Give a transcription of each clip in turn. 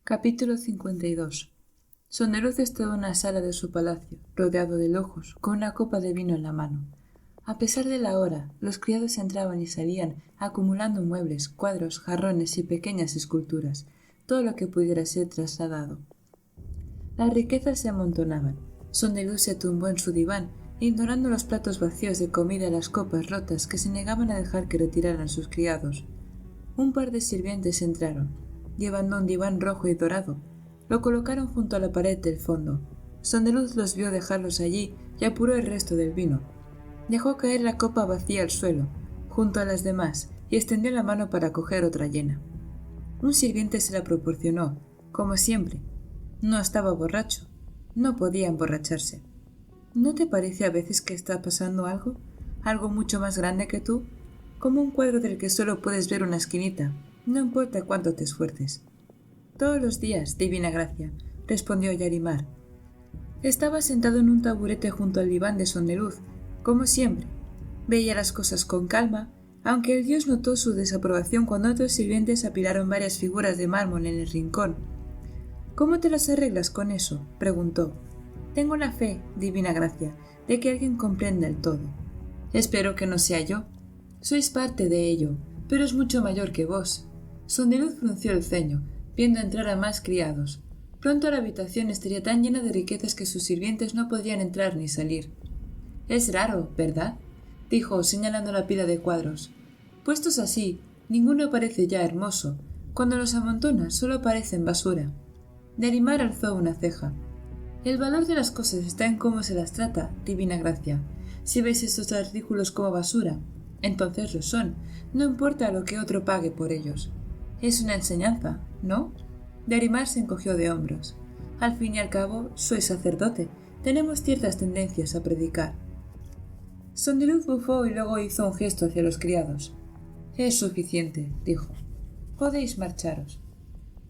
Capítulo 52. Sondeluz estaba en una sala de su palacio, rodeado de lojos, con una copa de vino en la mano. A pesar de la hora, los criados entraban y salían, acumulando muebles, cuadros, jarrones y pequeñas esculturas, todo lo que pudiera ser trasladado. Las riquezas se amontonaban. Sondeluz se tumbó en su diván, ignorando los platos vacíos de comida y las copas rotas que se negaban a dejar que retiraran sus criados. Un par de sirvientes entraron, llevando un diván rojo y dorado. Lo colocaron junto a la pared del fondo. Sondeluz los vio dejarlos allí y apuró el resto del vino. Dejó caer la copa vacía al suelo, junto a las demás, y extendió la mano para coger otra llena. Un sirviente se la proporcionó, como siempre. No estaba borracho. No podía emborracharse. ¿No te parece a veces que está pasando algo? ¿Algo mucho más grande que tú? Como un cuadro del que solo puedes ver una esquinita. No importa cuánto te esfuerces. Todos los días, divina gracia, respondió Yarimar. Estaba sentado en un taburete junto al diván de Sondeluz, como siempre. Veía las cosas con calma, aunque el dios notó su desaprobación cuando otros sirvientes apilaron varias figuras de mármol en el rincón. ¿Cómo te las arreglas con eso?, preguntó. Tengo la fe, divina gracia, de que alguien comprenda el todo. Espero que no sea yo. Sois parte de ello, pero es mucho mayor que vos. Sondeluz frunció el ceño, viendo entrar a más criados. Pronto la habitación estaría tan llena de riquezas que sus sirvientes no podrían entrar ni salir. Es raro, ¿verdad?, dijo, señalando la pila de cuadros. Puestos así, ninguno parece ya hermoso. Cuando los amontonas, solo parecen basura. Yarimar alzó una ceja. El valor de las cosas está en cómo se las trata, divina gracia. Si veis estos artículos como basura, entonces lo son, no importa lo que otro pague por ellos. Es una enseñanza, ¿no? Yarimar se encogió de hombros. Al fin y al cabo, soy sacerdote. Tenemos ciertas tendencias a predicar. Sondeluz bufó y luego hizo un gesto hacia los criados. Es suficiente, dijo. Podéis marcharos.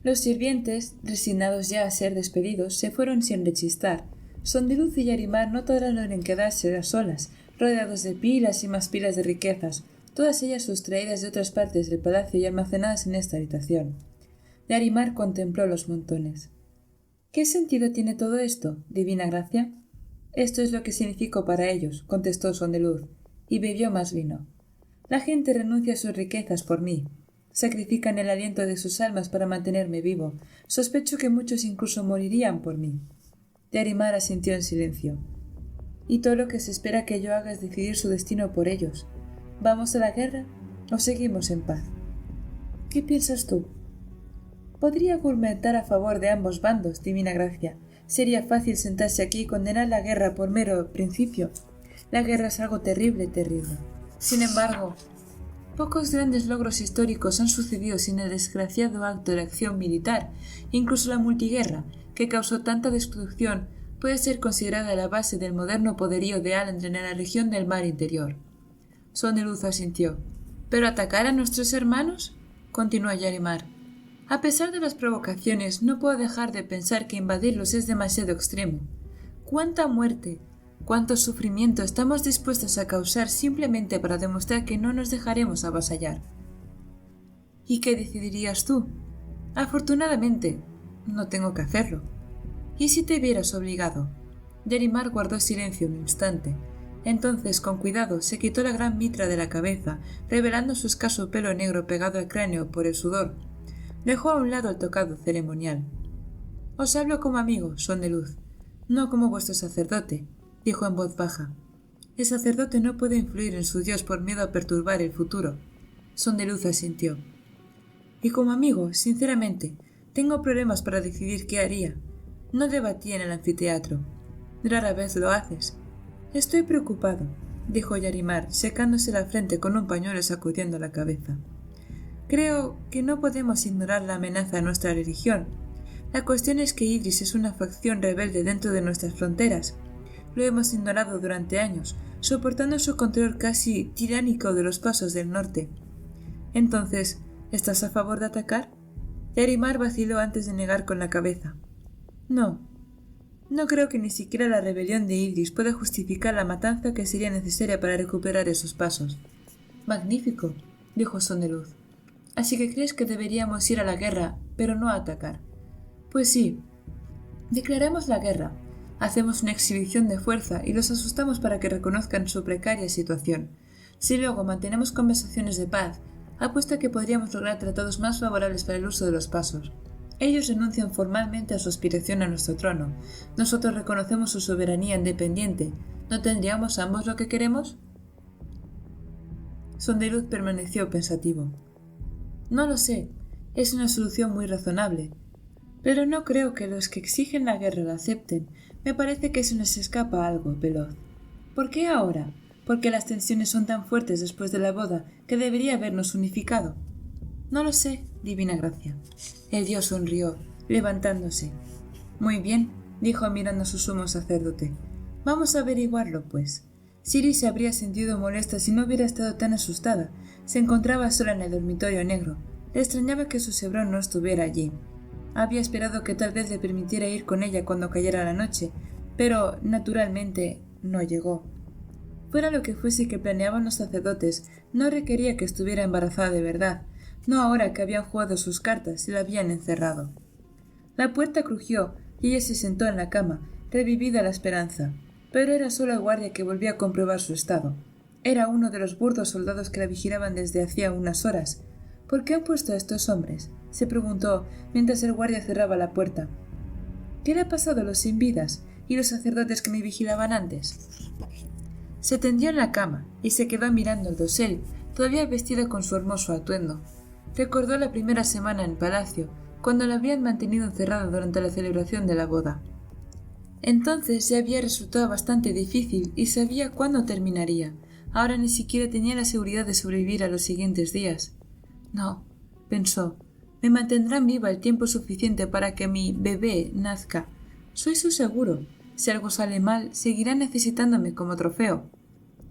Los sirvientes, resignados ya a ser despedidos, se fueron sin rechistar. Sondeluz y Yarimar no tardaron en quedarse a solas, rodeados de pilas y más pilas de riquezas, todas ellas sustraídas de otras partes del palacio y almacenadas en esta habitación. Yarimar contempló los montones. ¿Qué sentido tiene todo esto, divina gracia? Esto es lo que significó para ellos, contestó Sondeluz, y bebió más vino. La gente renuncia a sus riquezas por mí. Sacrifican el aliento de sus almas para mantenerme vivo. Sospecho que muchos incluso morirían por mí. Yarimar asintió en silencio. Y todo lo que se espera que yo haga es decidir su destino por ellos. ¿Vamos a la guerra o seguimos en paz? ¿Qué piensas tú? Podría argumentar a favor de ambos bandos, divina gracia. Sería fácil sentarse aquí y condenar la guerra por mero principio. La guerra es algo terrible, terrible. Sin embargo, pocos grandes logros históricos han sucedido sin el desgraciado acto de acción militar. Incluso la multiguerra, que causó tanta destrucción, puede ser considerada la base del moderno poderío de Alendren en la región del mar interior. Sondeluz asintió. ¿Pero atacar a nuestros hermanos?, continuó Yarimar. A pesar de las provocaciones, no puedo dejar de pensar que invadirlos es demasiado extremo. ¿Cuánta muerte, cuánto sufrimiento estamos dispuestos a causar simplemente para demostrar que no nos dejaremos avasallar? ¿Y qué decidirías tú? Afortunadamente, no tengo que hacerlo. ¿Y si te vieras obligado? Yarimar guardó silencio un instante. Entonces, con cuidado, se quitó la gran mitra de la cabeza, revelando su escaso pelo negro pegado al cráneo por el sudor. Dejó a un lado el tocado ceremonial. Os hablo como amigo, Sondeluz, no como vuestro sacerdote, dijo en voz baja. El sacerdote no puede influir en su Dios por miedo a perturbar el futuro. Sondeluz asintió. Y como amigo, sinceramente, tengo problemas para decidir qué haría. No debatí en el anfiteatro. Rara vez lo haces. Estoy preocupado, dijo Yarimar, secándose la frente con un pañuelo y sacudiendo la cabeza. Creo que no podemos ignorar la amenaza a nuestra religión. La cuestión es que Idris es una facción rebelde dentro de nuestras fronteras. Lo hemos ignorado durante años, soportando su control casi tiránico de los pasos del norte. Entonces, ¿estás a favor de atacar? Yarimar vaciló antes de negar con la cabeza. No creo que ni siquiera la rebelión de Idris pueda justificar la matanza que sería necesaria para recuperar esos pasos. Magnífico, dijo Sondeluz. Así que crees que deberíamos ir a la guerra, pero no a atacar. Pues sí, declaramos la guerra. Hacemos una exhibición de fuerza y los asustamos para que reconozcan su precaria situación. Si luego mantenemos conversaciones de paz, apuesto a que podríamos lograr tratados más favorables para el uso de los pasos. Ellos renuncian formalmente a su aspiración a nuestro trono. Nosotros reconocemos su soberanía independiente. ¿No tendríamos ambos lo que queremos? Sondeluz permaneció pensativo. No lo sé. Es una solución muy razonable. Pero no creo que los que exigen la guerra la acepten. Me parece que se nos escapa algo, Veloz. ¿Por qué ahora? ¿Porque las tensiones son tan fuertes después de la boda que debería habernos unificado? No lo sé, divina gracia. El dios sonrió, levantándose. Muy bien, dijo mirando a su sumo sacerdote. Vamos a averiguarlo, pues. Siri se habría sentido molesta si no hubiera estado tan asustada. Se encontraba sola en el dormitorio negro. Le extrañaba que su Sebrón no estuviera allí. Había esperado que tal vez le permitiera ir con ella cuando cayera la noche, pero, naturalmente, no llegó. Fuera lo que fuese que planeaban los sacerdotes, no requería que estuviera embarazada de verdad, no ahora que habían jugado sus cartas y la habían encerrado. La puerta crujió y ella se sentó en la cama, revivida la esperanza, pero era solo el guardia que volvía a comprobar su estado. Era uno de los burdos soldados que la vigilaban desde hacía unas horas. ¿Por qué han puesto a estos hombres?, se preguntó mientras el guardia cerraba la puerta. ¿Qué le ha pasado a los sin vidas y los sacerdotes que me vigilaban antes? Se tendió en la cama y se quedó mirando el dosel, todavía vestida con su hermoso atuendo. Recordó la primera semana en palacio, cuando la habían mantenido encerrada durante la celebración de la boda. Entonces ya había resultado bastante difícil y sabía cuándo terminaría. Ahora ni siquiera tenía la seguridad de sobrevivir a los siguientes días. No, pensó, me mantendrán viva el tiempo suficiente para que mi bebé nazca. Soy su seguro. Si algo sale mal, seguirá necesitándome como trofeo.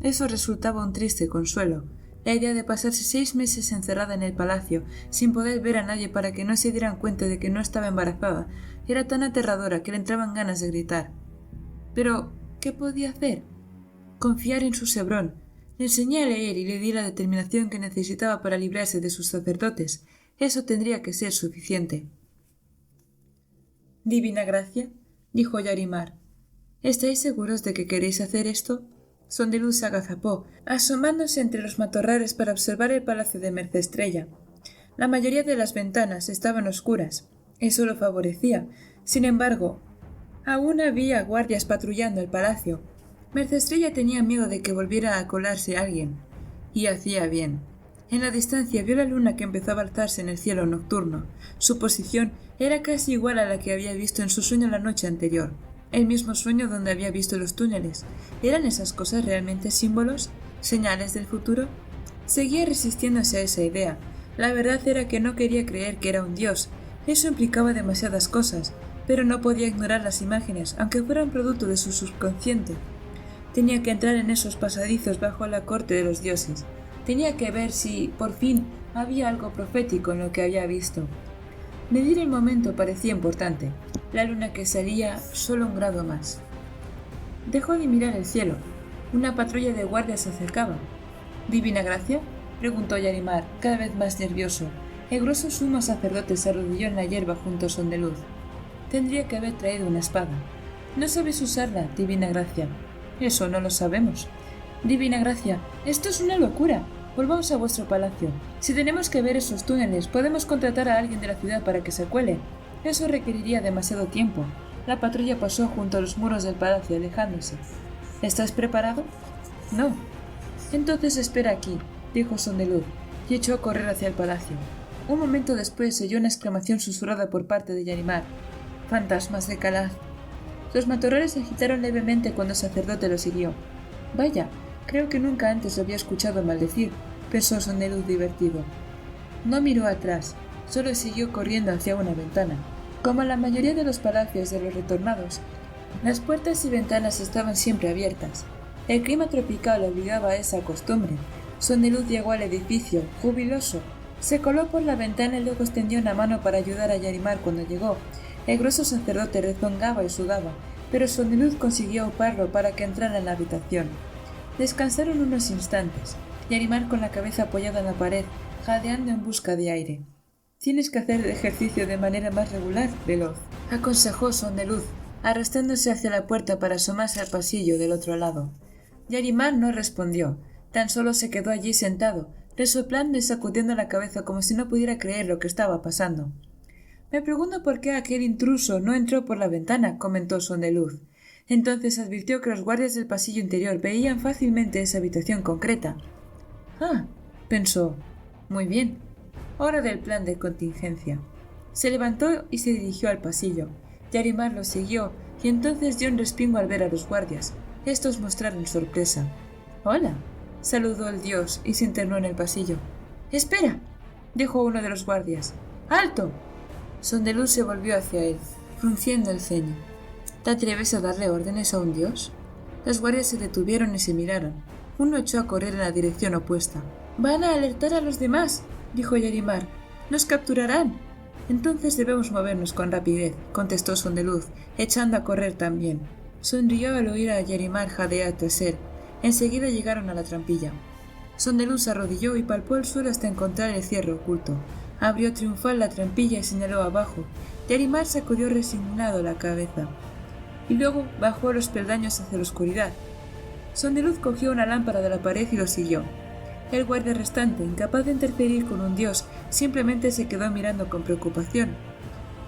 Eso resultaba un triste consuelo. La idea de pasarse 6 meses encerrada en el palacio, sin poder ver a nadie para que no se dieran cuenta de que no estaba embarazada, era tan aterradora que le entraban ganas de gritar. Pero, ¿qué podía hacer? Confiar en su Sebrón. Le enseñé a leer y le di la determinación que necesitaba para librarse de sus sacerdotes. Eso tendría que ser suficiente. «Divina gracia», dijo Yarimar, «¿estáis seguros de que queréis hacer esto?» Sondeluz se agazapó, asomándose entre los matorrales para observar el palacio de Mercestrella. La mayoría de las ventanas estaban oscuras. Eso lo favorecía. Sin embargo, aún había guardias patrullando el palacio. Mercestrella tenía miedo de que volviera a colarse alguien. Y hacía bien. En la distancia vio la luna que empezaba a alzarse en el cielo nocturno. Su posición era casi igual a la que había visto en su sueño la noche anterior. El mismo sueño donde había visto los túneles. ¿Eran esas cosas realmente símbolos? ¿Señales del futuro? Seguía resistiéndose a esa idea. La verdad era que no quería creer que era un dios. Eso implicaba demasiadas cosas, pero no podía ignorar las imágenes, aunque fueran producto de su subconsciente. Tenía que entrar en esos pasadizos bajo la corte de los dioses. Tenía que ver si, por fin, había algo profético en lo que había visto. Medir el momento parecía importante. La luna que salía solo un grado más. Dejó de mirar el cielo. Una patrulla de guardias se acercaba. «¿Divina gracia?», preguntó Yarimar, cada vez más nervioso. El grueso sumo sacerdote se arrodilló en la hierba junto a Sondeluz. Tendría que haber traído una espada. «No sabes usarla, divina gracia». «Eso no lo sabemos». «Divina gracia, esto es una locura. Volvamos a vuestro palacio. Si tenemos que ver esos túneles, podemos contratar a alguien de la ciudad para que se cuele. Eso requeriría demasiado tiempo». La patrulla pasó junto a los muros del palacio, alejándose. «¿Estás preparado?» «No». «Entonces espera aquí», dijo Sondeluz, y echó a correr hacia el palacio. Un momento después se oyó una exclamación susurrada por parte de Yarimar. «¡Fantasmas de Calaz!». Los matorrales se agitaron levemente cuando el sacerdote los hirió. «Vaya, creo que nunca antes lo había escuchado maldecir», pensó Sondeluz divertido. No miró atrás, solo siguió corriendo hacia una ventana. Como en la mayoría de los palacios de los retornados, las puertas y ventanas estaban siempre abiertas. El clima tropical obligaba a esa costumbre. Sondeluz llegó al edificio, jubiloso. Se coló por la ventana y luego extendió una mano para ayudar a Yarimar cuando llegó. El grueso sacerdote rezongaba y sudaba, pero Sondeluz consiguió auparlo para que entrara en la habitación. Descansaron unos instantes, Yarimar con la cabeza apoyada en la pared, jadeando en busca de aire. «Tienes que hacer ejercicio de manera más regular, Veloz», aconsejó Sondeluz, arrastrándose hacia la puerta para asomarse al pasillo del otro lado. Yarimar no respondió, tan solo se quedó allí sentado, resoplando y sacudiendo la cabeza como si no pudiera creer lo que estaba pasando. «Me pregunto por qué aquel intruso no entró por la ventana», comentó Sondeluz. Entonces advirtió que los guardias del pasillo interior veían fácilmente esa habitación concreta. «Ah», pensó, «muy bien. Hora del plan de contingencia». Se levantó y se dirigió al pasillo. Yarimar lo siguió y entonces dio un respingo al ver a los guardias. Estos mostraron sorpresa. «Hola», saludó el dios y se internó en el pasillo. «¡Espera!», dijo uno de los guardias. «¡Alto!». Sondeluz se volvió hacia él, frunciendo el ceño. «¿Te atreves a darle órdenes a un dios?». Los guardias se detuvieron y se miraron. Uno echó a correr en la dirección opuesta. «¡Van a alertar a los demás!», dijo Yarimar. «¡Nos capturarán!». «Entonces debemos movernos con rapidez», contestó Sondeluz, echando a correr también. Sonrió al oír a Yarimar jadear tras él. Enseguida llegaron a la trampilla. Sondeluz se arrodilló y palpó el suelo hasta encontrar el cierre oculto. Abrió triunfal la trampilla y señaló abajo. Yarimar sacudió resignado la cabeza. Y luego bajó los peldaños hacia la oscuridad. Sondeluz cogió una lámpara de la pared y lo siguió. El guardia restante, incapaz de interferir con un dios, simplemente se quedó mirando con preocupación.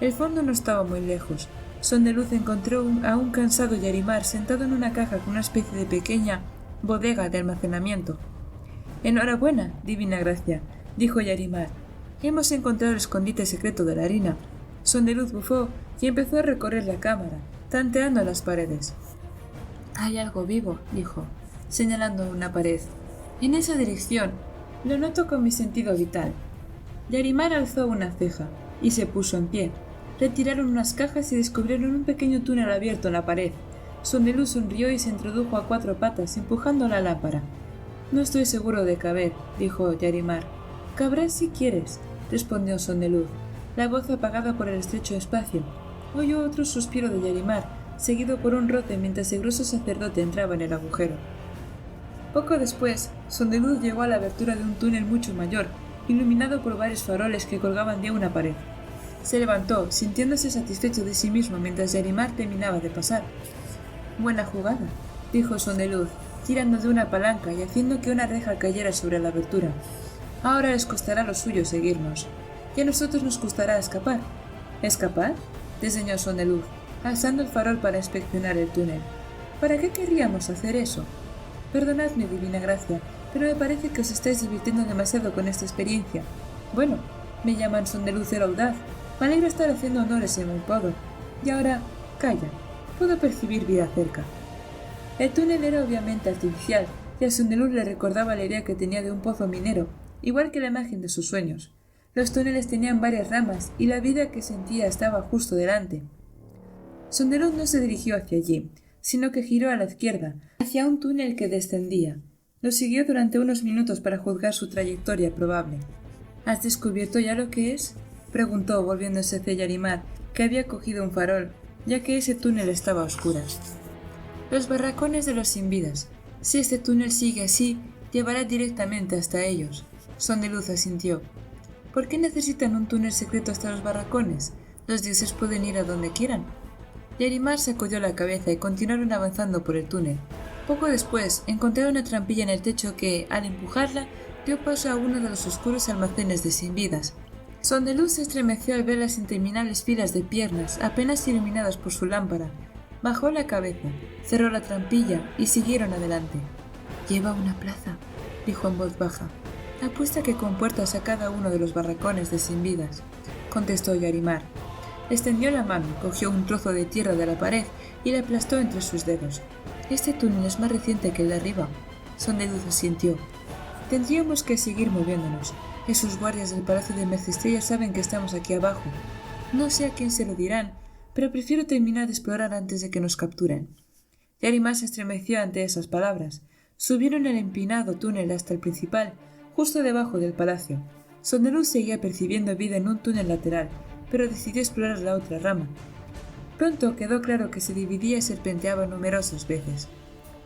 El fondo no estaba muy lejos. Sondeluz encontró a un cansado Yarimar sentado en una caja con una especie de pequeña bodega de almacenamiento. «Enhorabuena, divina gracia», dijo Yarimar. «Hemos encontrado el escondite secreto de la harina». Sondeluz bufó y empezó a recorrer la cámara, tanteando las paredes. «Hay algo vivo», dijo, señalando una pared. «En esa dirección. Lo noto con mi sentido vital». Yarimar alzó una ceja y se puso en pie. Retiraron unas cajas y descubrieron un pequeño túnel abierto en la pared. Sondeluz sonrió y se introdujo a cuatro patas, empujando la lámpara. «No estoy seguro de caber», dijo Yarimar. «Cabrás si quieres», respondió Sondeluz, la voz apagada por el estrecho espacio. Oyó otro suspiro de Yarimar, seguido por un roce mientras el grueso sacerdote entraba en el agujero. Poco después, Sondeluz llegó a la abertura de un túnel mucho mayor, iluminado por varios faroles que colgaban de una pared. Se levantó, sintiéndose satisfecho de sí mismo mientras Yarimar terminaba de pasar. «Buena jugada», dijo Sondeluz, tirando de una palanca y haciendo que una reja cayera sobre la abertura. «Ahora les costará lo suyo seguirnos. Y a nosotros nos costará escapar». «¿Escapar?», desdeñó Sondeluz, alzando el farol para inspeccionar el túnel. «¿Para qué querríamos hacer eso?». «Perdonadme, divina gracia, pero me parece que os estáis divirtiendo demasiado con esta experiencia. Bueno, me llaman Sondeluz el Audaz. Me alegro estar haciendo honores en mi podo. Y ahora, calla. Puedo percibir vida cerca». El túnel era obviamente artificial, y a Sondeluz le recordaba la idea que tenía de un pozo minero, igual que la imagen de sus sueños. Los túneles tenían varias ramas, y la vida que sentía estaba justo delante. Sondeluz no se dirigió hacia allí, sino que giró a la izquierda, hacia un túnel que descendía. Lo siguió durante unos minutos para juzgar su trayectoria probable. «¿Has descubierto ya lo que es?», preguntó, volviéndose hacia Yarimar, que había cogido un farol, ya que ese túnel estaba a oscuras. «Los barracones de los sin vidas. Si este túnel sigue así, llevará directamente hasta ellos». Sondeluz asintió. «¿Por qué necesitan un túnel secreto hasta los barracones? Los dioses pueden ir a donde quieran». Yarimar sacudió la cabeza y continuaron avanzando por el túnel. Poco después, encontraron una trampilla en el techo que, al empujarla, dio paso a uno de los oscuros almacenes de sin vidas. Sondeluz se estremeció al ver las interminables filas de piernas, apenas iluminadas por su lámpara. Bajó la cabeza, cerró la trampilla y siguieron adelante. «Lleva una plaza», dijo en voz baja. «Apuesta que con puertas a cada uno de los barracones de sin vidas», contestó Yarimar. Extendió la mano, cogió un trozo de tierra de la pared y la aplastó entre sus dedos. «Este túnel es más reciente que el de arriba». Sondeluz asintió. «Tendríamos que seguir moviéndonos. Esos guardias del Palacio de Mercestrella saben que estamos aquí abajo. No sé a quién se lo dirán, pero prefiero terminar de explorar antes de que nos capturen». Yarimar se estremeció ante esas palabras. Subieron el empinado túnel hasta el principal, justo debajo del palacio. Sondeluz seguía percibiendo vida en un túnel lateral, pero decidió explorar la otra rama. Pronto quedó claro que se dividía y serpenteaba numerosas veces.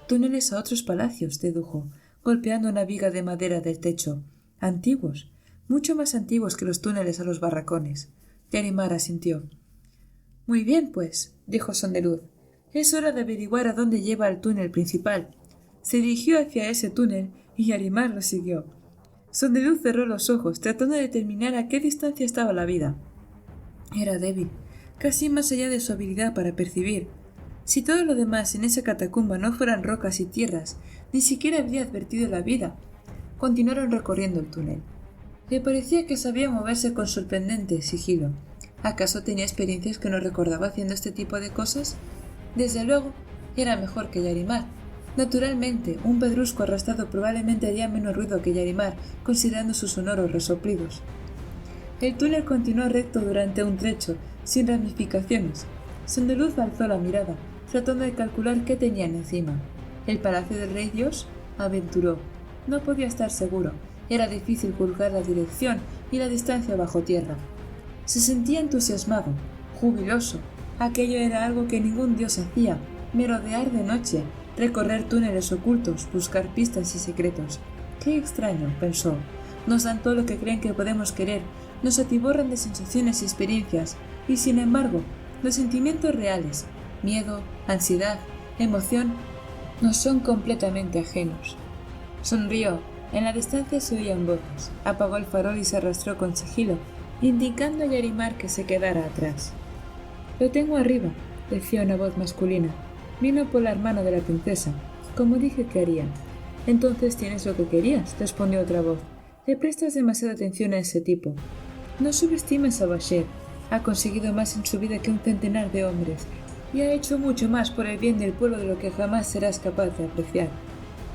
«Túneles a otros palacios», dedujo, golpeando una viga de madera del techo. «Antiguos, mucho más antiguos que los túneles a los barracones». Yarimar asintió. Muy bien, pues, dijo Sondeluz. Es hora de averiguar a dónde lleva el túnel principal. Se dirigió hacia ese túnel y Yarimar lo siguió. Sondeluz cerró los ojos, tratando de determinar a qué distancia estaba la vida. Era débil, casi más allá de su habilidad para percibir. Si todo lo demás en esa catacumba no fueran rocas y tierras, ni siquiera habría advertido la vida. Continuaron recorriendo el túnel. Le parecía que sabía moverse con sorprendente sigilo. ¿Acaso tenía experiencias que no recordaba haciendo este tipo de cosas? Desde luego, era mejor que Yarimar. Naturalmente, un pedrusco arrastrado probablemente haría menos ruido que Yarimar, considerando sus sonoros resoplidos. El túnel continuó recto durante un trecho, sin ramificaciones. Sondeluz alzó la mirada, tratando de calcular qué tenían encima. ¿El palacio del rey Dios? Aventuró. No podía estar seguro. Era difícil juzgar la dirección y la distancia bajo tierra. Se sentía entusiasmado, jubiloso. Aquello era algo que ningún dios hacía: merodear de noche, recorrer túneles ocultos, buscar pistas y secretos. Qué extraño, pensó. Nos dan todo lo que creen que podemos querer, nos atiborran de sensaciones y experiencias, y sin embargo, los sentimientos reales, miedo, ansiedad, emoción, nos son completamente ajenos. Sonrió. En la distancia se oían voces. Apagó el farol y se arrastró con sigilo, indicando a Yarimar que se quedara atrás. «Lo tengo arriba», decía una voz masculina. «Vino por la hermana de la princesa, como dije que haría». «Entonces tienes lo que querías», respondió otra voz. «Le prestas demasiada atención a ese tipo. No subestimes a Bashir. Ha conseguido más en su vida que un centenar de hombres, y ha hecho mucho más por el bien del pueblo de lo que jamás serás capaz de apreciar».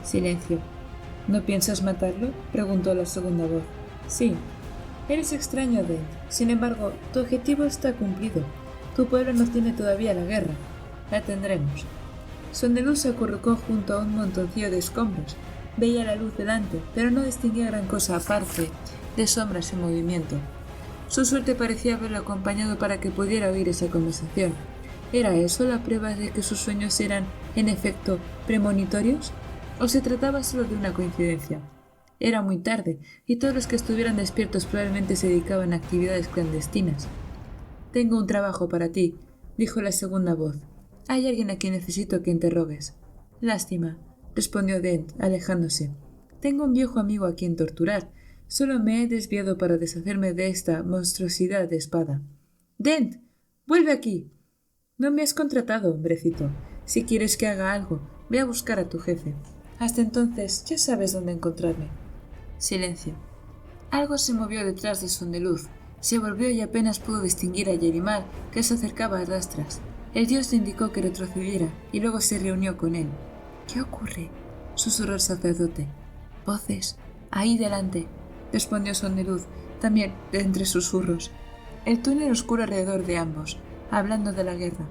Silencio. «¿No piensas matarlo?», preguntó la segunda voz. «Sí. Eres extraño, Dent. Sin embargo, tu objetivo está cumplido. Tu pueblo no tiene todavía la guerra. La tendremos». Sondeluz se acurrucó junto a un montoncillo de escombros. Veía la luz delante, pero no distinguía gran cosa aparte de sombras en movimiento. Su suerte parecía haberlo acompañado para que pudiera oír esa conversación. ¿Era eso la prueba de que sus sueños eran, en efecto, premonitorios? ¿O se trataba solo de una coincidencia? Era muy tarde, y todos los que estuvieran despiertos probablemente se dedicaban a actividades clandestinas. «Tengo un trabajo para ti», dijo la segunda voz. «Hay alguien a quien necesito que interrogues». «Lástima», respondió Dent, alejándose. «Tengo un viejo amigo a quien torturar. Solo me he desviado para deshacerme de esta monstruosidad de espada». «Dent, vuelve aquí». «No me has contratado, hombrecito. Si quieres que haga algo, ve a buscar a tu jefe. Hasta entonces ya sabes dónde encontrarme». Silencio. Algo se movió detrás de Sondeluz. Se volvió y apenas pudo distinguir a Yarimar, que se acercaba a rastras. El dios le indicó que retrocediera, y luego se reunió con él. «¿Qué ocurre?», susurró el sacerdote. «Voces. Ahí delante», respondió Sondeluz, también de entre susurros. El túnel oscuro alrededor de ambos, hablando de la guerra.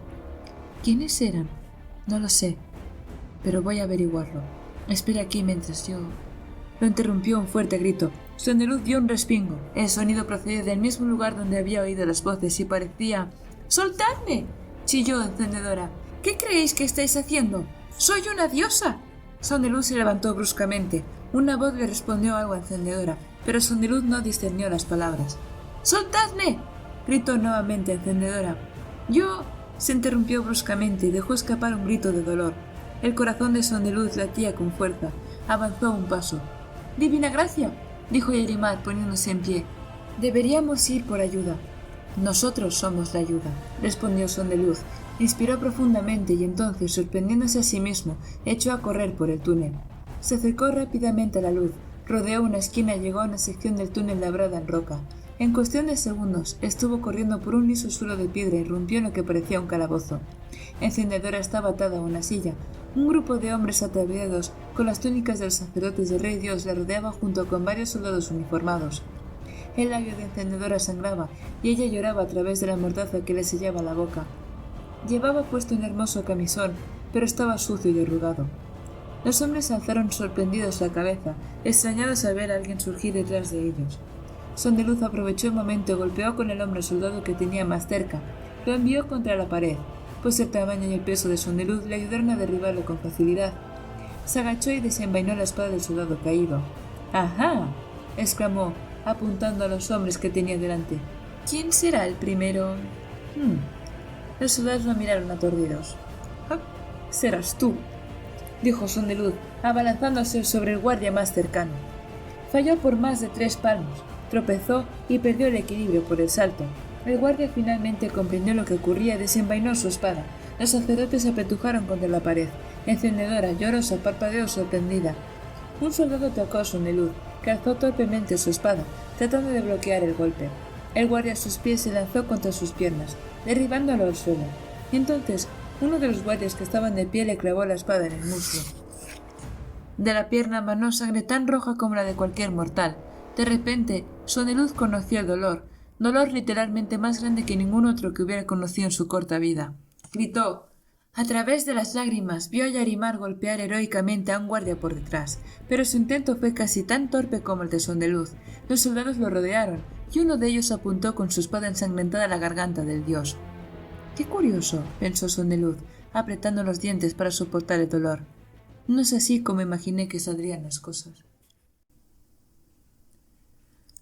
¿Quiénes eran? No lo sé, pero voy a averiguarlo. Espera aquí mientras yo... Lo interrumpió un fuerte grito. Sondeluz dio un respingo. El sonido procedía del mismo lugar donde había oído las voces y parecía... «¡Soltadme!», chilló Encendedora. «¿Qué creéis que estáis haciendo? ¡Soy una diosa!». Sondeluz se levantó bruscamente. Una voz le respondió algo a Encendedora, pero Sondeluz no discernió las palabras. «¡Soltadme!», gritó nuevamente Encendedora. «Yo...», se interrumpió bruscamente y dejó escapar un grito de dolor. El corazón de Sondeluz latía con fuerza. Avanzó un paso. «¡Divina gracia!», dijo Yarimar poniéndose en pie. «Deberíamos ir por ayuda». «Nosotros somos la ayuda», respondió Sondeluz. Inspiró profundamente y entonces, sorprendiéndose a sí mismo, echó a correr por el túnel. Se acercó rápidamente a la luz, rodeó una esquina y llegó a una sección del túnel labrada en roca. En cuestión de segundos, estuvo corriendo por un liso suelo de piedra y irrumpió en lo que parecía un calabozo. Encendedora estaba atada a una silla. Un grupo de hombres ataviados con las túnicas de los sacerdotes del Rey Dios la rodeaba junto con varios soldados uniformados. El labio de Encendedora sangraba y ella lloraba a través de la mordaza que le sellaba la boca. Llevaba puesto un hermoso camisón, pero estaba sucio y arrugado. Los hombres alzaron sorprendidos la cabeza, extrañados al ver a alguien surgir detrás de ellos. Sondeluz aprovechó el momento y golpeó con el hombro al soldado que tenía más cerca. Lo envió contra la pared, pues el tamaño y el peso de Sondeluz le ayudaron a derribarlo con facilidad. Se agachó y desenvainó la espada del soldado caído. «¡Ajá!», exclamó, apuntando a los hombres que tenía delante. «¿Quién será el primero?». Los soldados lo miraron aturdidos. «¡Ah! Serás tú», dijo Sondeluz, abalanzándose sobre el guardia más cercano. Falló por más de 3 palmos, tropezó y perdió el equilibrio por el salto. El guardia finalmente comprendió lo que ocurría y desenvainó su espada. Los sacerdotes se apretujaron contra la pared. Encendedora, llorosa, parpadeó sorprendida. Un soldado tocó a Sondeluz, que alzó torpemente su espada, tratando de bloquear el golpe. El guardia a sus pies se lanzó contra sus piernas, derribándolo al suelo. Entonces, uno de los guardias que estaban de pie le clavó la espada en el muslo. De la pierna manó sangre tan roja como la de cualquier mortal. De repente, Sondeluz conoció el dolor literalmente más grande que ningún otro que hubiera conocido en su corta vida. Gritó. A través de las lágrimas vio a Yarimar golpear heroicamente a un guardia por detrás, pero su intento fue casi tan torpe como el de Sondeluz. Los soldados lo rodearon, y uno de ellos apuntó con su espada ensangrentada a la garganta del dios. «Qué curioso», pensó Sondeluz, apretando los dientes para soportar el dolor. «No es así como imaginé que saldrían las cosas».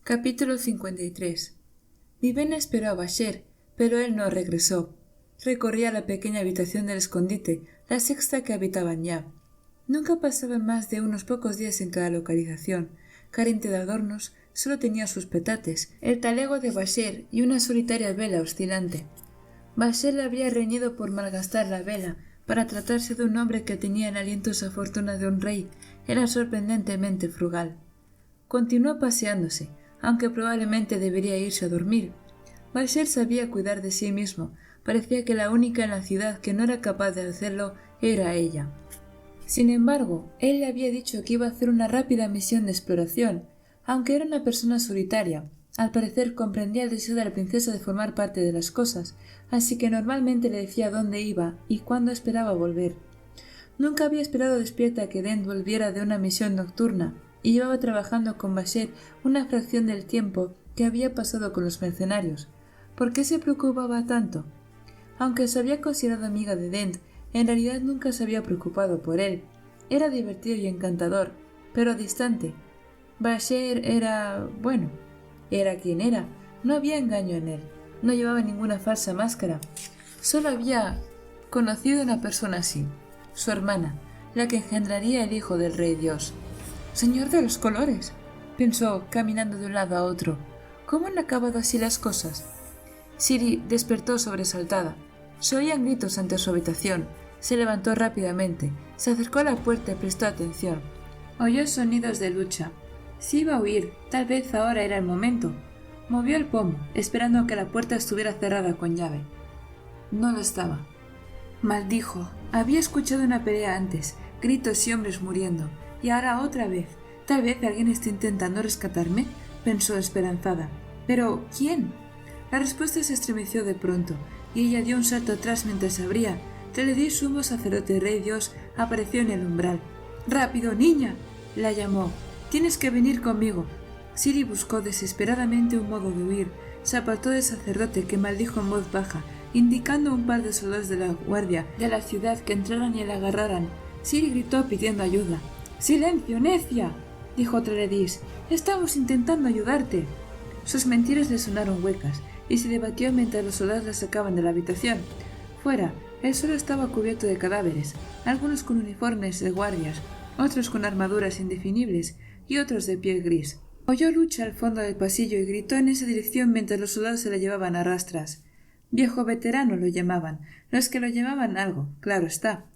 Capítulo 53. Vivena esperó a Bashir, pero él no regresó. Recorría la pequeña habitación del escondite, la sexta que habitaban ya. Nunca pasaban más de unos pocos días en cada localización. Carente de adornos, solo tenía sus petates, el talego de Bashir y una solitaria vela oscilante. Bashir le habría reñido por malgastar la vela. Para tratarse de un hombre que tenía en aliento esa fortuna de un rey, era sorprendentemente frugal. Continuó paseándose, aunque probablemente debería irse a dormir. Bashir sabía cuidar de sí mismo. Parecía que la única en la ciudad que no era capaz de hacerlo era ella. Sin embargo, él le había dicho que iba a hacer una rápida misión de exploración. Aunque era una persona solitaria, al parecer comprendía el deseo de la princesa de formar parte de las cosas, así que normalmente le decía dónde iba y cuándo esperaba volver. Nunca había esperado despierta que Dent volviera de una misión nocturna, y llevaba trabajando con Bashir una fracción del tiempo que había pasado con los mercenarios. ¿Por qué se preocupaba tanto? Aunque se había considerado amiga de Dent, en realidad nunca se había preocupado por él. Era divertido y encantador, pero distante. Bashir era... bueno, era quien era. No había engaño en él. No llevaba ninguna falsa máscara. Solo había conocido a una persona así, su hermana, la que engendraría el hijo del rey dios. «Señor de los colores», pensó, caminando de un lado a otro. «¿Cómo han acabado así las cosas?» Ciri despertó sobresaltada. Se oían gritos ante su habitación. Se levantó rápidamente, se acercó a la puerta y prestó atención. Oyó sonidos de lucha. Si iba a huir, tal vez ahora era el momento. Movió el pomo, esperando que la puerta estuviera cerrada con llave. No lo estaba. Maldijo. Había escuchado una pelea antes, gritos y hombres muriendo. Y ahora otra vez. Tal vez alguien esté intentando rescatarme, pensó esperanzada. Pero, ¿quién? La respuesta se estremeció de pronto, y ella dio un salto atrás mientras abría. Teledí, sumo sacerdote rey dios, apareció en el umbral. «¡Rápido, niña!», la llamó. «Tienes que venir conmigo». Ciri buscó desesperadamente un modo de huir. Se apartó del sacerdote, que maldijo en voz baja, indicando a un par de soldados de la guardia de la ciudad que entraran y la agarraran. Ciri gritó pidiendo ayuda. «¡Silencio, necia!», dijo Teledís. «Estamos intentando ayudarte». Sus mentiras le sonaron huecas, y se debatió mientras los soldados la sacaban de la habitación. Fuera, el suelo estaba cubierto de cadáveres, algunos con uniformes de guardias, otros con armaduras indefinibles y otros de piel gris. Oyó lucha al fondo del pasillo y gritó en esa dirección mientras los soldados se la llevaban a rastras. Viejo veterano lo llamaban, los que lo llamaban algo, claro está.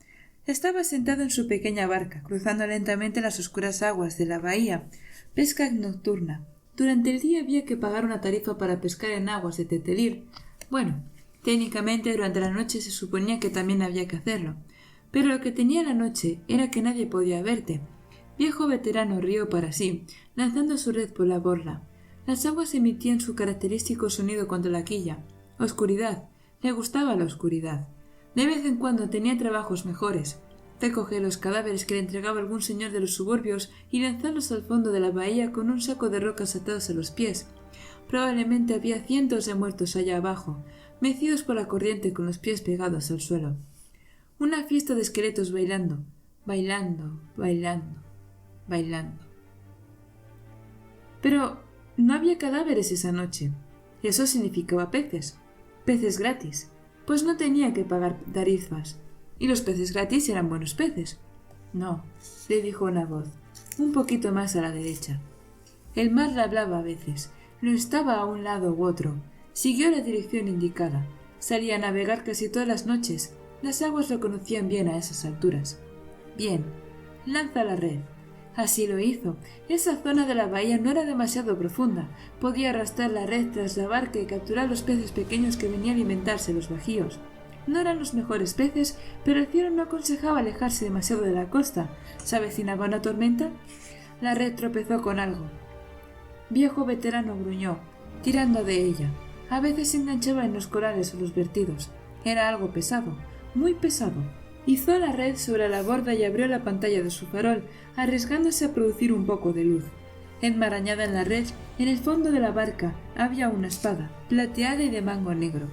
Estaba sentado en su pequeña barca, cruzando lentamente las oscuras aguas de la bahía, pesca nocturna. Durante el día había que pagar una tarifa para pescar en aguas de Tetelir. Bueno, técnicamente durante la noche se suponía que también había que hacerlo. Pero lo que tenía la noche era que nadie podía verte. Viejo veterano rió para sí, lanzando su red por la borla. Las aguas emitían su característico sonido contra la quilla. Oscuridad. Le gustaba la oscuridad. De vez en cuando tenía trabajos mejores. Recoger los cadáveres que le entregaba algún señor de los suburbios y lanzarlos al fondo de la bahía con un saco de rocas atados a los pies. Probablemente había cientos de muertos allá abajo, mecidos por la corriente con los pies pegados al suelo. Una fiesta de esqueletos bailando, bailando, bailando, bailando. Pero no había cadáveres esa noche. Eso significaba peces. Peces gratis. pues no tenía que pagar tarifas. Y los peces gratis eran buenos peces. No, le dijo una voz, un poquito más a la derecha. El mar le hablaba a veces, no estaba a un lado u otro. Siguió la dirección indicada. Salía a navegar casi todas las noches. Las aguas lo conocían bien a esas alturas. Bien, lanza la red. Así lo hizo. Esa zona de la bahía no era demasiado profunda. Podía arrastrar la red tras la barca y capturar los peces pequeños que venían a alimentarse los bajíos. No eran los mejores peces, pero el cielo no aconsejaba alejarse demasiado de la costa. ¿Se avecinaba una tormenta? La red tropezó con algo. Viejo veterano gruñó, tirando de ella. A veces se enganchaba en los corales o los vertidos. Era algo pesado, muy pesado. Izó la red sobre la borda y abrió la pantalla de su farol, arriesgándose a producir un poco de luz. Enmarañada en la red, en el fondo de la barca, había una espada, plateada y de mango negro.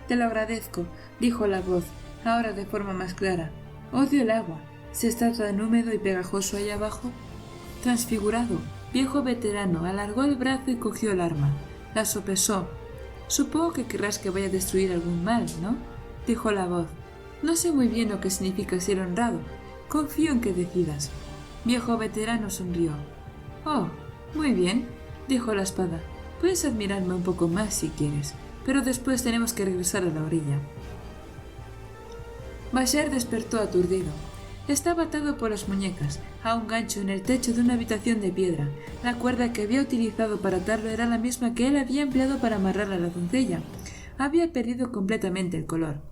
«Te lo agradezco», dijo la voz, ahora de forma más clara. «Odio el agua. ¿Se está tan húmedo y pegajoso allá abajo?» Transfigurado, viejo veterano alargó el brazo y cogió el arma. La sopesó. «Supongo que querrás que vaya a destruir algún mal, ¿no?», dijo la voz. «No sé muy bien lo que significa ser honrado. Confío en que decidas». Viejo veterano sonrió. «Oh, muy bien», dijo la espada. «Puedes admirarme un poco más si quieres, pero después tenemos que regresar a la orilla». Bashir despertó aturdido. Estaba atado por las muñecas, a un gancho en el techo de una habitación de piedra. La cuerda que había utilizado para atarlo era la misma que él había empleado para amarrar a la doncella. Había perdido completamente el color.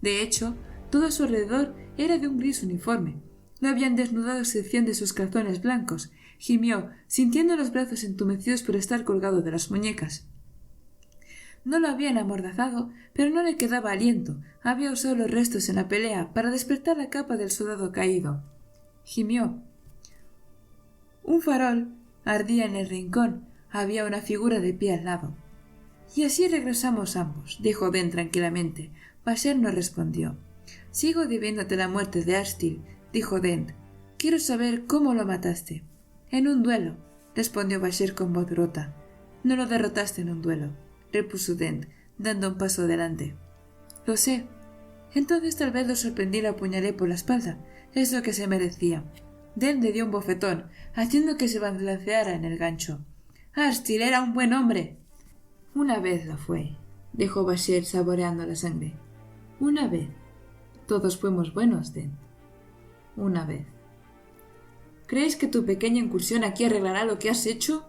De hecho, todo a su alrededor era de un gris uniforme. Lo habían desnudado a excepción de sus calzones blancos. Gimió, sintiendo los brazos entumecidos por estar colgado de las muñecas. No lo habían amordazado, pero no le quedaba aliento. Había usado los restos en la pelea para despertar la capa del soldado caído. Gimió. Un farol ardía en el rincón. Había una figura de pie al lado. «Y así regresamos ambos», dijo Ben tranquilamente. Bashir no respondió. «Sigo debiéndote la muerte de Arstil», dijo Dent. «Quiero saber cómo lo mataste». «En un duelo», respondió Bashir con voz rota. «No lo derrotaste en un duelo», repuso Dent, dando un paso adelante. «Lo sé. Entonces tal vez lo sorprendí y lo apuñalé por la espalda. Es lo que se merecía». Dent le dio un bofetón, haciendo que se balanceara en el gancho. «Arstil era un buen hombre». «Una vez lo fue», dijo Bashir saboreando la sangre. «Una vez. Todos fuimos buenos, Dent. Una vez». «¿Crees que tu pequeña incursión aquí arreglará lo que has hecho?»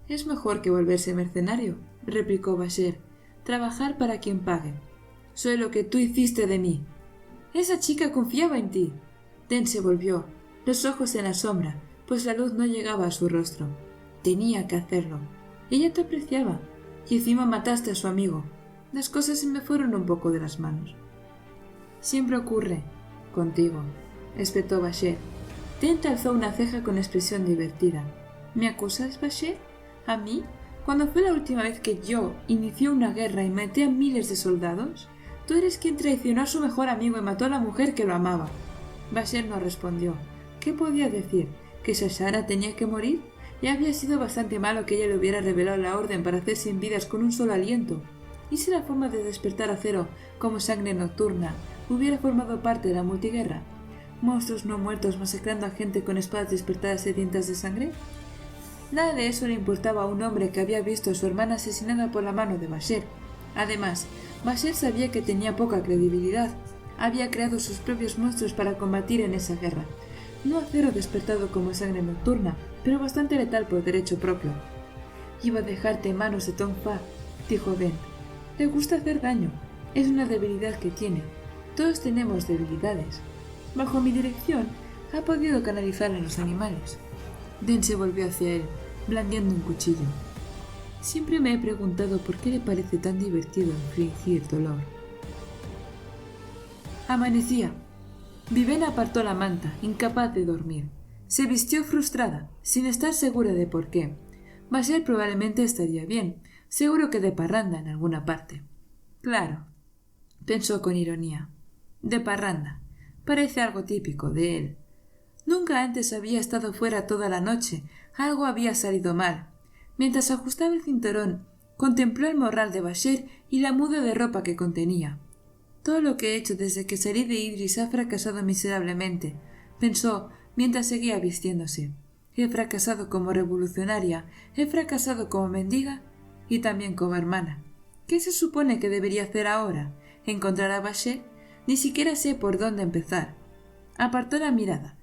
«Es mejor que volverse mercenario», replicó Bashir. «Trabajar para quien pague. Soy lo que tú hiciste de mí». «Esa chica confiaba en ti». Dent se volvió, los ojos en la sombra, pues la luz no llegaba a su rostro. «Tenía que hacerlo. Ella te apreciaba. Y encima mataste a su amigo. Las cosas se me fueron un poco de las manos». «Siempre ocurre. Contigo», espetó Bashir. Dent alzó una ceja con expresión divertida. «¿Me acusas, Bashir? ¿A mí? ¿Cuándo fue la última vez que yo inicié una guerra y maté a miles de soldados? Tú eres quien traicionó a su mejor amigo y mató a la mujer que lo amaba». Bashir no respondió. ¿Qué podía decir? ¿Que Shashara tenía que morir? Ya había sido bastante malo que ella le hubiera revelado la orden para hacer sin vidas con un solo aliento. ¿Y si la forma de despertar a Cero como sangre nocturna hubiera formado parte de la multiguerra? ¿Monstruos no muertos masacrando a gente con espadas despertadas sedientas de sangre? Nada de eso le importaba a un hombre que había visto a su hermana asesinada por la mano de Bashir. Además, Bashir sabía que tenía poca credibilidad. Había creado sus propios monstruos para combatir en esa guerra. No a Cero despertado como sangre nocturna, pero bastante letal por derecho propio. «Iba a dejarte en manos de Tong Fa», dijo Dent. «Le gusta hacer daño. Es una debilidad que tiene. Todos tenemos debilidades. Bajo mi dirección, ha podido canalizar en los animales». Dent se volvió hacia él, blandiendo un cuchillo. «Siempre me he preguntado por qué le parece tan divertido infligir dolor». Amanecía. Vivena apartó la manta, incapaz de dormir. Se vistió frustrada, sin estar segura de por qué. Bashir probablemente estaría bien, seguro que de parranda en alguna parte. Claro, pensó con ironía. De parranda. Parece algo típico de él. Nunca antes había estado fuera toda la noche. Algo había salido mal. Mientras ajustaba el cinturón, contempló el morral de Bashir y la muda de ropa que contenía. Todo lo que he hecho desde que salí de Idris ha fracasado miserablemente, pensó mientras seguía vistiéndose. He fracasado como revolucionaria, he fracasado como mendiga y también como hermana. ¿Qué se supone que debería hacer ahora? ¿Encontrar a Bashir? Ni siquiera sé por dónde empezar. Apartó la mirada.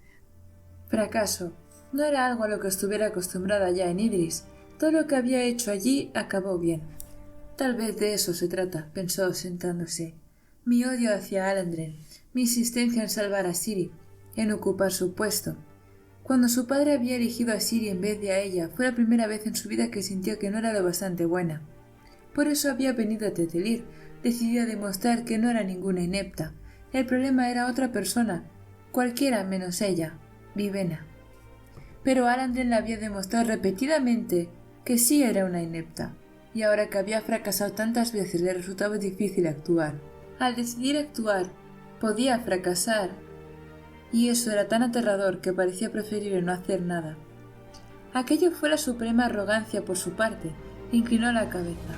Fracaso. No era algo a lo que estuviera acostumbrada ya en Idris. Todo lo que había hecho allí acabó bien. Tal vez de eso se trata, pensó sentándose. Mi odio hacia Alandren, mi insistencia en salvar a Ciri, en ocupar su puesto. Cuando su padre había elegido a Ciri en vez de a ella, fue la primera vez en su vida que sintió que no era lo bastante buena. Por eso había venido a Tetelir, decidida a demostrar que no era ninguna inepta. El problema era otra persona, cualquiera menos ella, Vivena. Pero Alandren le había demostrado repetidamente que sí era una inepta, y ahora que había fracasado tantas veces le resultaba difícil actuar. Al decidir actuar, podía fracasar, y eso era tan aterrador que parecía preferible no hacer nada. Aquello fue la suprema arrogancia por su parte, inclinó la cabeza.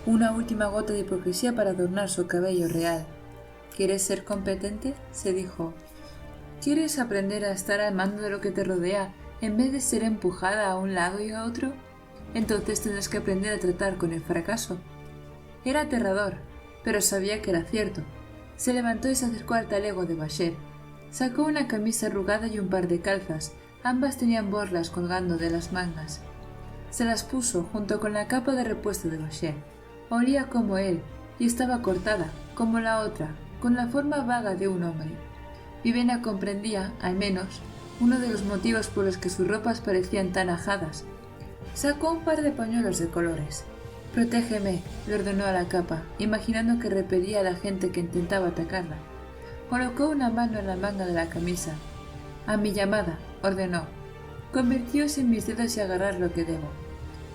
Una última gota de hipocresía para adornar su cabello real. ¿Quieres ser competente?, se dijo. ¿Quieres aprender a estar al mando de lo que te rodea en vez de ser empujada a un lado y a otro? Entonces tendrás que aprender a tratar con el fracaso. Era aterrador, pero sabía que era cierto. Se levantó y se acercó al talego de Bashir. Sacó una camisa arrugada y un par de calzas. Ambas tenían borlas colgando de las mangas. Se las puso junto con la capa de repuesto de Bashir. Olía como él, y estaba cortada, como la otra, con la forma vaga de un hombre. Vivena comprendía, al menos, uno de los motivos por los que sus ropas parecían tan ajadas. Sacó un par de pañuelos de colores. «Protégeme», le ordenó a la capa, imaginando que repelía a la gente que intentaba atacarla. Colocó una mano en la manga de la camisa. «A mi llamada», ordenó. «Convertíos en mis dedos y agarrar lo que debo».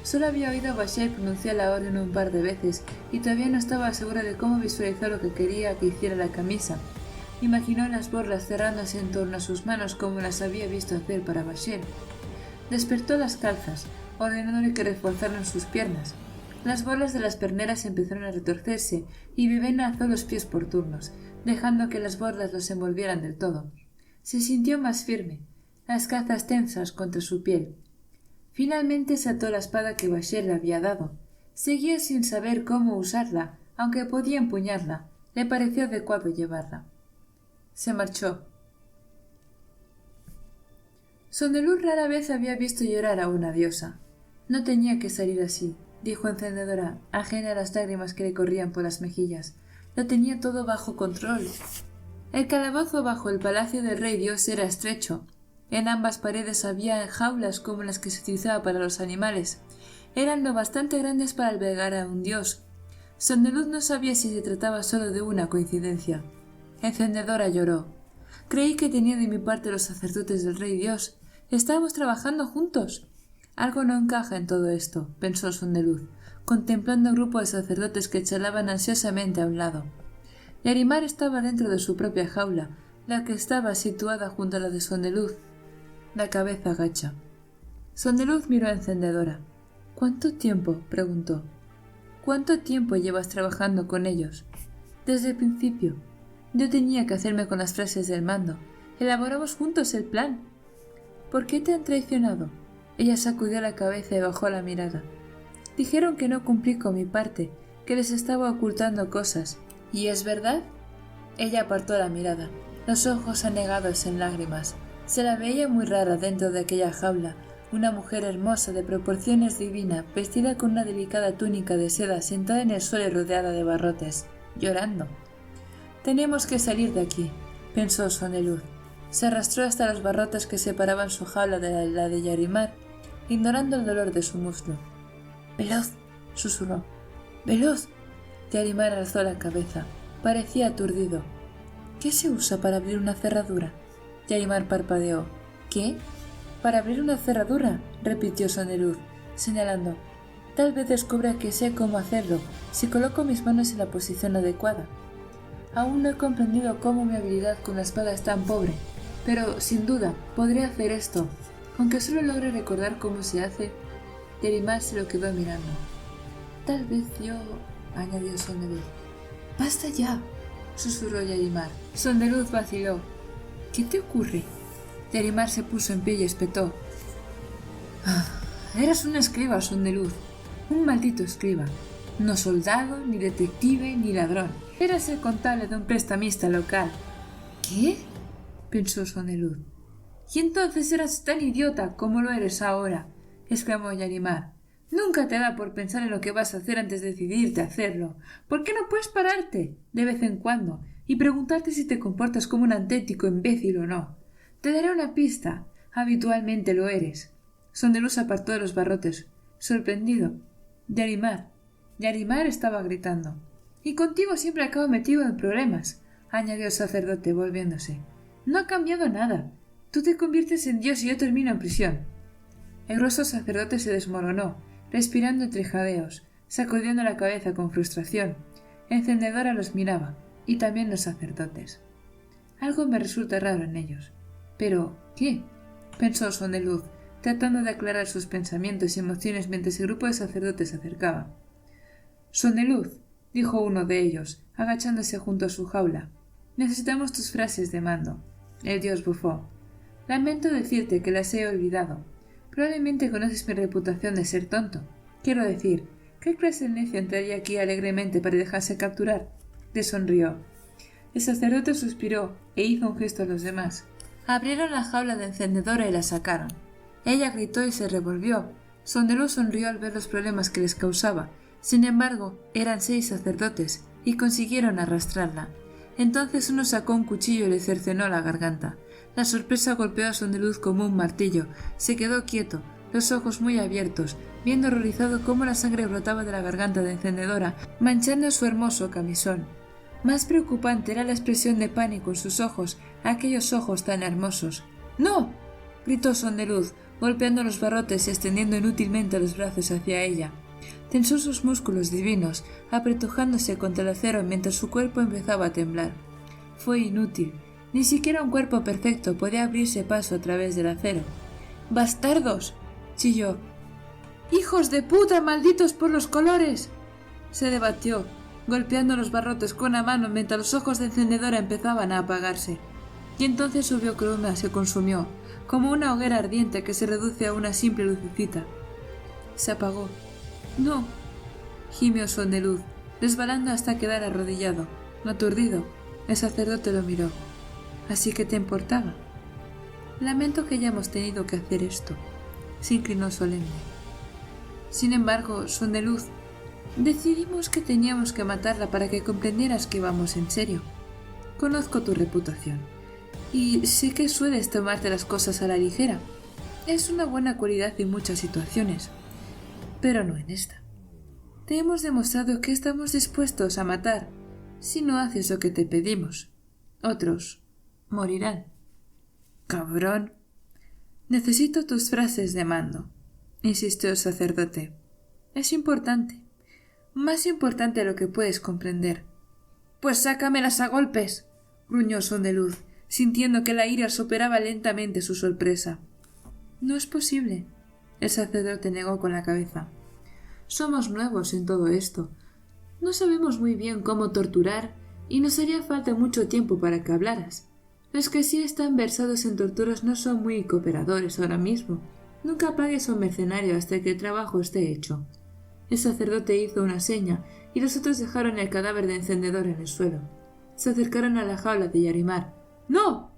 Solo había oído a Bashir pronunciar la orden un par de veces y todavía no estaba segura de cómo visualizar lo que quería que hiciera la camisa. Imaginó las borlas cerrándose en torno a sus manos como las había visto hacer para Bashir. Despertó las calzas, ordenándole que reforzaran sus piernas. Las borlas de las perneras empezaron a retorcerse y Vivena alzó los pies por turnos, dejando que las borlas los envolvieran del todo. Se sintió más firme, las calzas tensas contra su piel. Finalmente se ató la espada que Bashir le había dado. Seguía sin saber cómo usarla, aunque podía empuñarla. Le pareció adecuado llevarla. Se marchó. Sondeluz rara vez había visto llorar a una diosa. No tenía que salir así, dijo Encendedora, ajena a las lágrimas que le corrían por las mejillas. Lo tenía todo bajo control. El calabozo bajo el palacio del rey dios era estrecho. En ambas paredes había jaulas como las que se utilizaba para los animales. Eran lo bastante grandes para albergar a un dios. Sondeluz no sabía si se trataba solo de una coincidencia. Encendedora lloró. Creí que tenía de mi parte los sacerdotes del rey dios. Estábamos trabajando juntos. Algo no encaja en todo esto, pensó Sondeluz, contemplando un grupo de sacerdotes que charlaban ansiosamente a un lado. Yarimar estaba dentro de su propia jaula, la que estaba situada junto a la de Sondeluz, la cabeza agacha. Sondeluz miró a Encendedora. «¿Cuánto tiempo?», preguntó. «¿Cuánto tiempo llevas trabajando con ellos?» «Desde el principio. Yo tenía que hacerme con las frases del mando. Elaboramos juntos el plan». «¿Por qué te han traicionado?» Ella sacudió la cabeza y bajó la mirada. «Dijeron que no cumplí con mi parte, que les estaba ocultando cosas. ¿Y es verdad?» Ella apartó la mirada, los ojos anegados en lágrimas. Se la veía muy rara dentro de aquella jaula, una mujer hermosa de proporciones divinas, vestida con una delicada túnica de seda, sentada en el suelo y rodeada de barrotes, llorando. «Tenemos que salir de aquí», pensó Sondeluz. Se arrastró hasta los barrotes que separaban su jaula de la de Yarimar, ignorando el dolor de su muslo. «¡Veloz!», susurró. «¡Veloz!». Yarimar alzó la cabeza. Parecía aturdido. «¿Qué se usa para abrir una cerradura?». Yarimar parpadeó. «¿Qué?». «Para abrir una cerradura», repitió Sondeluz, señalando. «Tal vez descubra que sé cómo hacerlo, si coloco mis manos en la posición adecuada. Aún no he comprendido cómo mi habilidad con la espada es tan pobre, pero, sin duda, podré hacer esto, aunque solo logre recordar cómo se hace». Yarimar se lo quedó mirando. «Tal vez yo», añadió Sondeluz. «¡Basta ya!». susurró Yarimar. Sondeluz vaciló. ¿Qué te ocurre? Yarimar se puso en pie y espetó. Eras un escriba, Sondeluz. Un maldito escriba. No soldado, ni detective, ni ladrón. Eras el contable de un prestamista local. ¿Qué? Pensó Sondeluz. Y entonces eras tan idiota como lo eres ahora, exclamó Yarimar. Nunca te da por pensar en lo que vas a hacer antes de decidirte a hacerlo. ¿Por qué no puedes pararte, de vez en cuando, y preguntarte si te comportas como un auténtico imbécil o no? Te daré una pista. Habitualmente lo eres. Sondeluz se apartó de los barrotes, sorprendido. Yarimar estaba gritando. Y contigo siempre acabo metido en problemas, añadió el sacerdote volviéndose. No ha cambiado nada. Tú te conviertes en Dios y yo termino en prisión. El grueso sacerdote se desmoronó, respirando entre jadeos, sacudiendo la cabeza con frustración. Encendedora los miraba, y también los sacerdotes. Algo me resulta raro en ellos. ¿Pero qué? Pensó Sondeluz, tratando de aclarar sus pensamientos y emociones mientras el grupo de sacerdotes se acercaba. Sondeluz, dijo uno de ellos, agachándose junto a su jaula. Necesitamos tus frases de mando. El dios bufó. Lamento decirte que las he olvidado. Probablemente conoces mi reputación de ser tonto. Quiero decir, ¿qué clase de necio entraría aquí alegremente para dejarse capturar? Le sonrió. El sacerdote suspiró e hizo un gesto a los demás. Abrieron la jaula de encendedora y la sacaron. Ella gritó y se revolvió. Sondeluz sonrió al ver los problemas que les causaba. Sin embargo, eran 6 sacerdotes y consiguieron arrastrarla. Entonces uno sacó un cuchillo y le cercenó la garganta. La sorpresa golpeó a Sondeluz como un martillo. Se quedó quieto, los ojos muy abiertos, viendo horrorizado cómo la sangre brotaba de la garganta de encendedora, manchando su hermoso camisón. Más preocupante era la expresión de pánico en sus ojos, aquellos ojos tan hermosos. ¡No! Gritó Sondeluz, golpeando los barrotes y extendiendo inútilmente los brazos hacia ella. Tensó sus músculos divinos, apretujándose contra el acero mientras su cuerpo empezaba a temblar. Fue inútil. Ni siquiera un cuerpo perfecto podía abrirse paso a través del acero. ¡Bastardos!, chilló. ¡Hijos de puta, malditos por los colores! Se debatió, golpeando los barrotes con la mano mientras los ojos de encendedora empezaban a apagarse. Y entonces su biocroma se consumió, como una hoguera ardiente que se reduce a una simple lucecita. Se apagó. «No», gimió Sondeluz, resbalando hasta quedar arrodillado, aturdido. El sacerdote lo miró. «¿Así que te importaba?» «Lamento que hayamos tenido que hacer esto», se inclinó solemne. «Sin embargo, Sondeluz, decidimos que teníamos que matarla para que comprendieras que vamos en serio. Conozco tu reputación, y sé que sueles tomarte las cosas a la ligera. Es una buena cualidad en muchas situaciones, pero no en esta. Te hemos demostrado que estamos dispuestos a matar si no haces lo que te pedimos. Otros morirán». «Cabrón». «Necesito tus frases de mando», insistió el sacerdote. «Es importante. Más importante de lo que puedes comprender». «Pues sácamelas a golpes», gruñó Sondeluz, sintiendo que la ira superaba lentamente su sorpresa. «No es posible», el sacerdote negó con la cabeza. «Somos nuevos en todo esto. No sabemos muy bien cómo torturar y nos haría falta mucho tiempo para que hablaras. Los que sí están versados en torturas no son muy cooperadores ahora mismo. Nunca pagues a un mercenario hasta que el trabajo esté hecho». El sacerdote hizo una seña y los otros dejaron el cadáver de encendedor en el suelo. Se acercaron a la jaula de Yarimar. «¡No!»,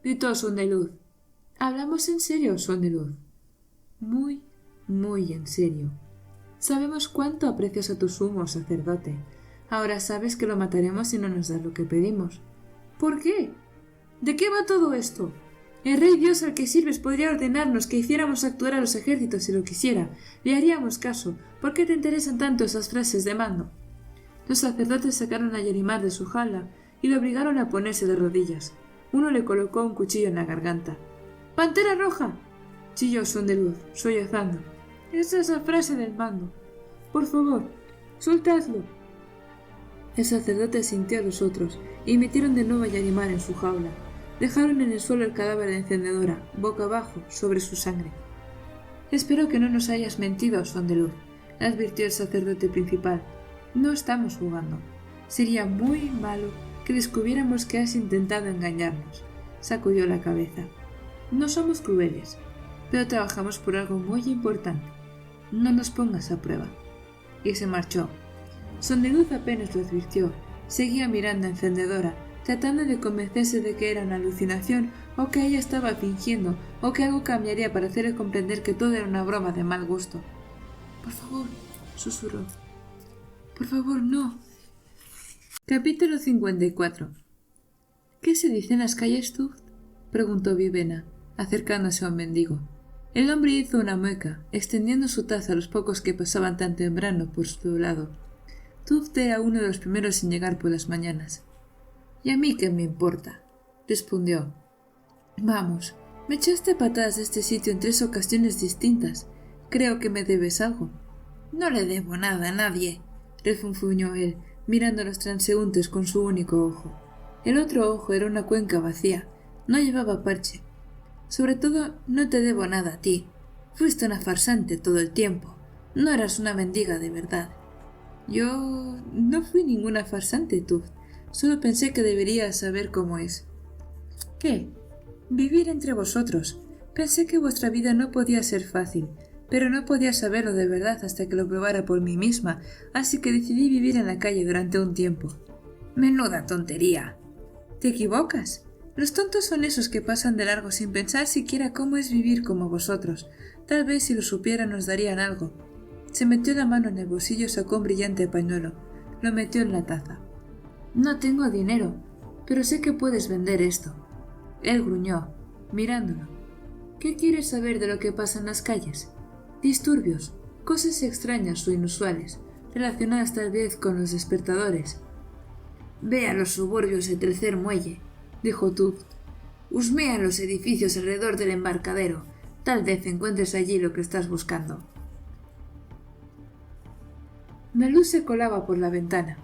gritó Sondeluz. «Hablamos en serio, Sondeluz». «Muy, muy en serio. Sabemos cuánto aprecias a tu sumo sacerdote. Ahora sabes que lo mataremos si no nos das lo que pedimos». «¿Por qué? ¿De qué va todo esto? El rey Dios al que sirves podría ordenarnos que hiciéramos actuar a los ejércitos si lo quisiera. Le haríamos caso. ¿Por qué te interesan tanto esas frases de mando?» Los sacerdotes sacaron a Yarimar de su jaula y lo obligaron a ponerse de rodillas. Uno le colocó un cuchillo en la garganta. «¡Pantera roja!», chilló Sondeluz, sollozando. «Esa es la frase del mando. Por favor, soltadlo». El sacerdote asintió a los otros y metieron de nuevo a Yarimar en su jaula. Dejaron en el suelo el cadáver de encendedora, boca abajo, sobre su sangre. «Espero que no nos hayas mentido, Sondeluz», advirtió el sacerdote principal. «No estamos jugando. Sería muy malo que descubriéramos que has intentado engañarnos. Sacudió la cabeza. No somos crueles, pero trabajamos por algo muy importante. No nos pongas a prueba. Y se marchó. Sondeluz apenas lo advirtió. Seguía mirando a Encendedora, tratando de convencerse de que era una alucinación, o que ella estaba fingiendo, o que algo cambiaría para hacerle comprender que todo era una broma de mal gusto. «Por favor», susurró. «Por favor, no». Capítulo 54. «¿Qué se dice en las calles, Tuft?», preguntó Vivena, acercándose a un mendigo. El hombre hizo una mueca, extendiendo su taza a los pocos que pasaban tan temprano por su lado. Tuft era uno de los primeros en llegar por las mañanas. «¿Y a mí qué me importa?», respondió. «Vamos, me echaste patadas de este sitio en 3 ocasiones distintas. Creo que me debes algo». «No le debo nada a nadie», refunfuñó él, mirando a los transeúntes con su único ojo. El otro ojo era una cuenca vacía, no llevaba parche. «Sobre todo, no te debo nada a ti. Fuiste una farsante todo el tiempo. No eras una mendiga de verdad». «Yo no fui ninguna farsante, Tuft. Solo pensé que deberías saber cómo es». «¿Qué?» «Vivir entre vosotros. Pensé que vuestra vida no podía ser fácil, pero no podía saberlo de verdad hasta que lo probara por mí misma, así que decidí vivir en la calle durante un tiempo». «Menuda tontería». «¿Te equivocas? Los tontos son esos que pasan de largo sin pensar siquiera cómo es vivir como vosotros. Tal vez si lo supieran nos darían algo». Se metió la mano en el bolsillo y sacó un brillante pañuelo. Lo metió en la taza. «No tengo dinero, pero sé que puedes vender esto». Él gruñó, mirándolo. «¿Qué quieres saber de lo que pasa en las calles? Disturbios, cosas extrañas o inusuales, relacionadas tal vez con los despertadores». «Ve a los suburbios del tercer muelle», dijo Tuft. «Husmea los edificios alrededor del embarcadero. Tal vez encuentres allí lo que estás buscando». La luz se colaba por la ventana.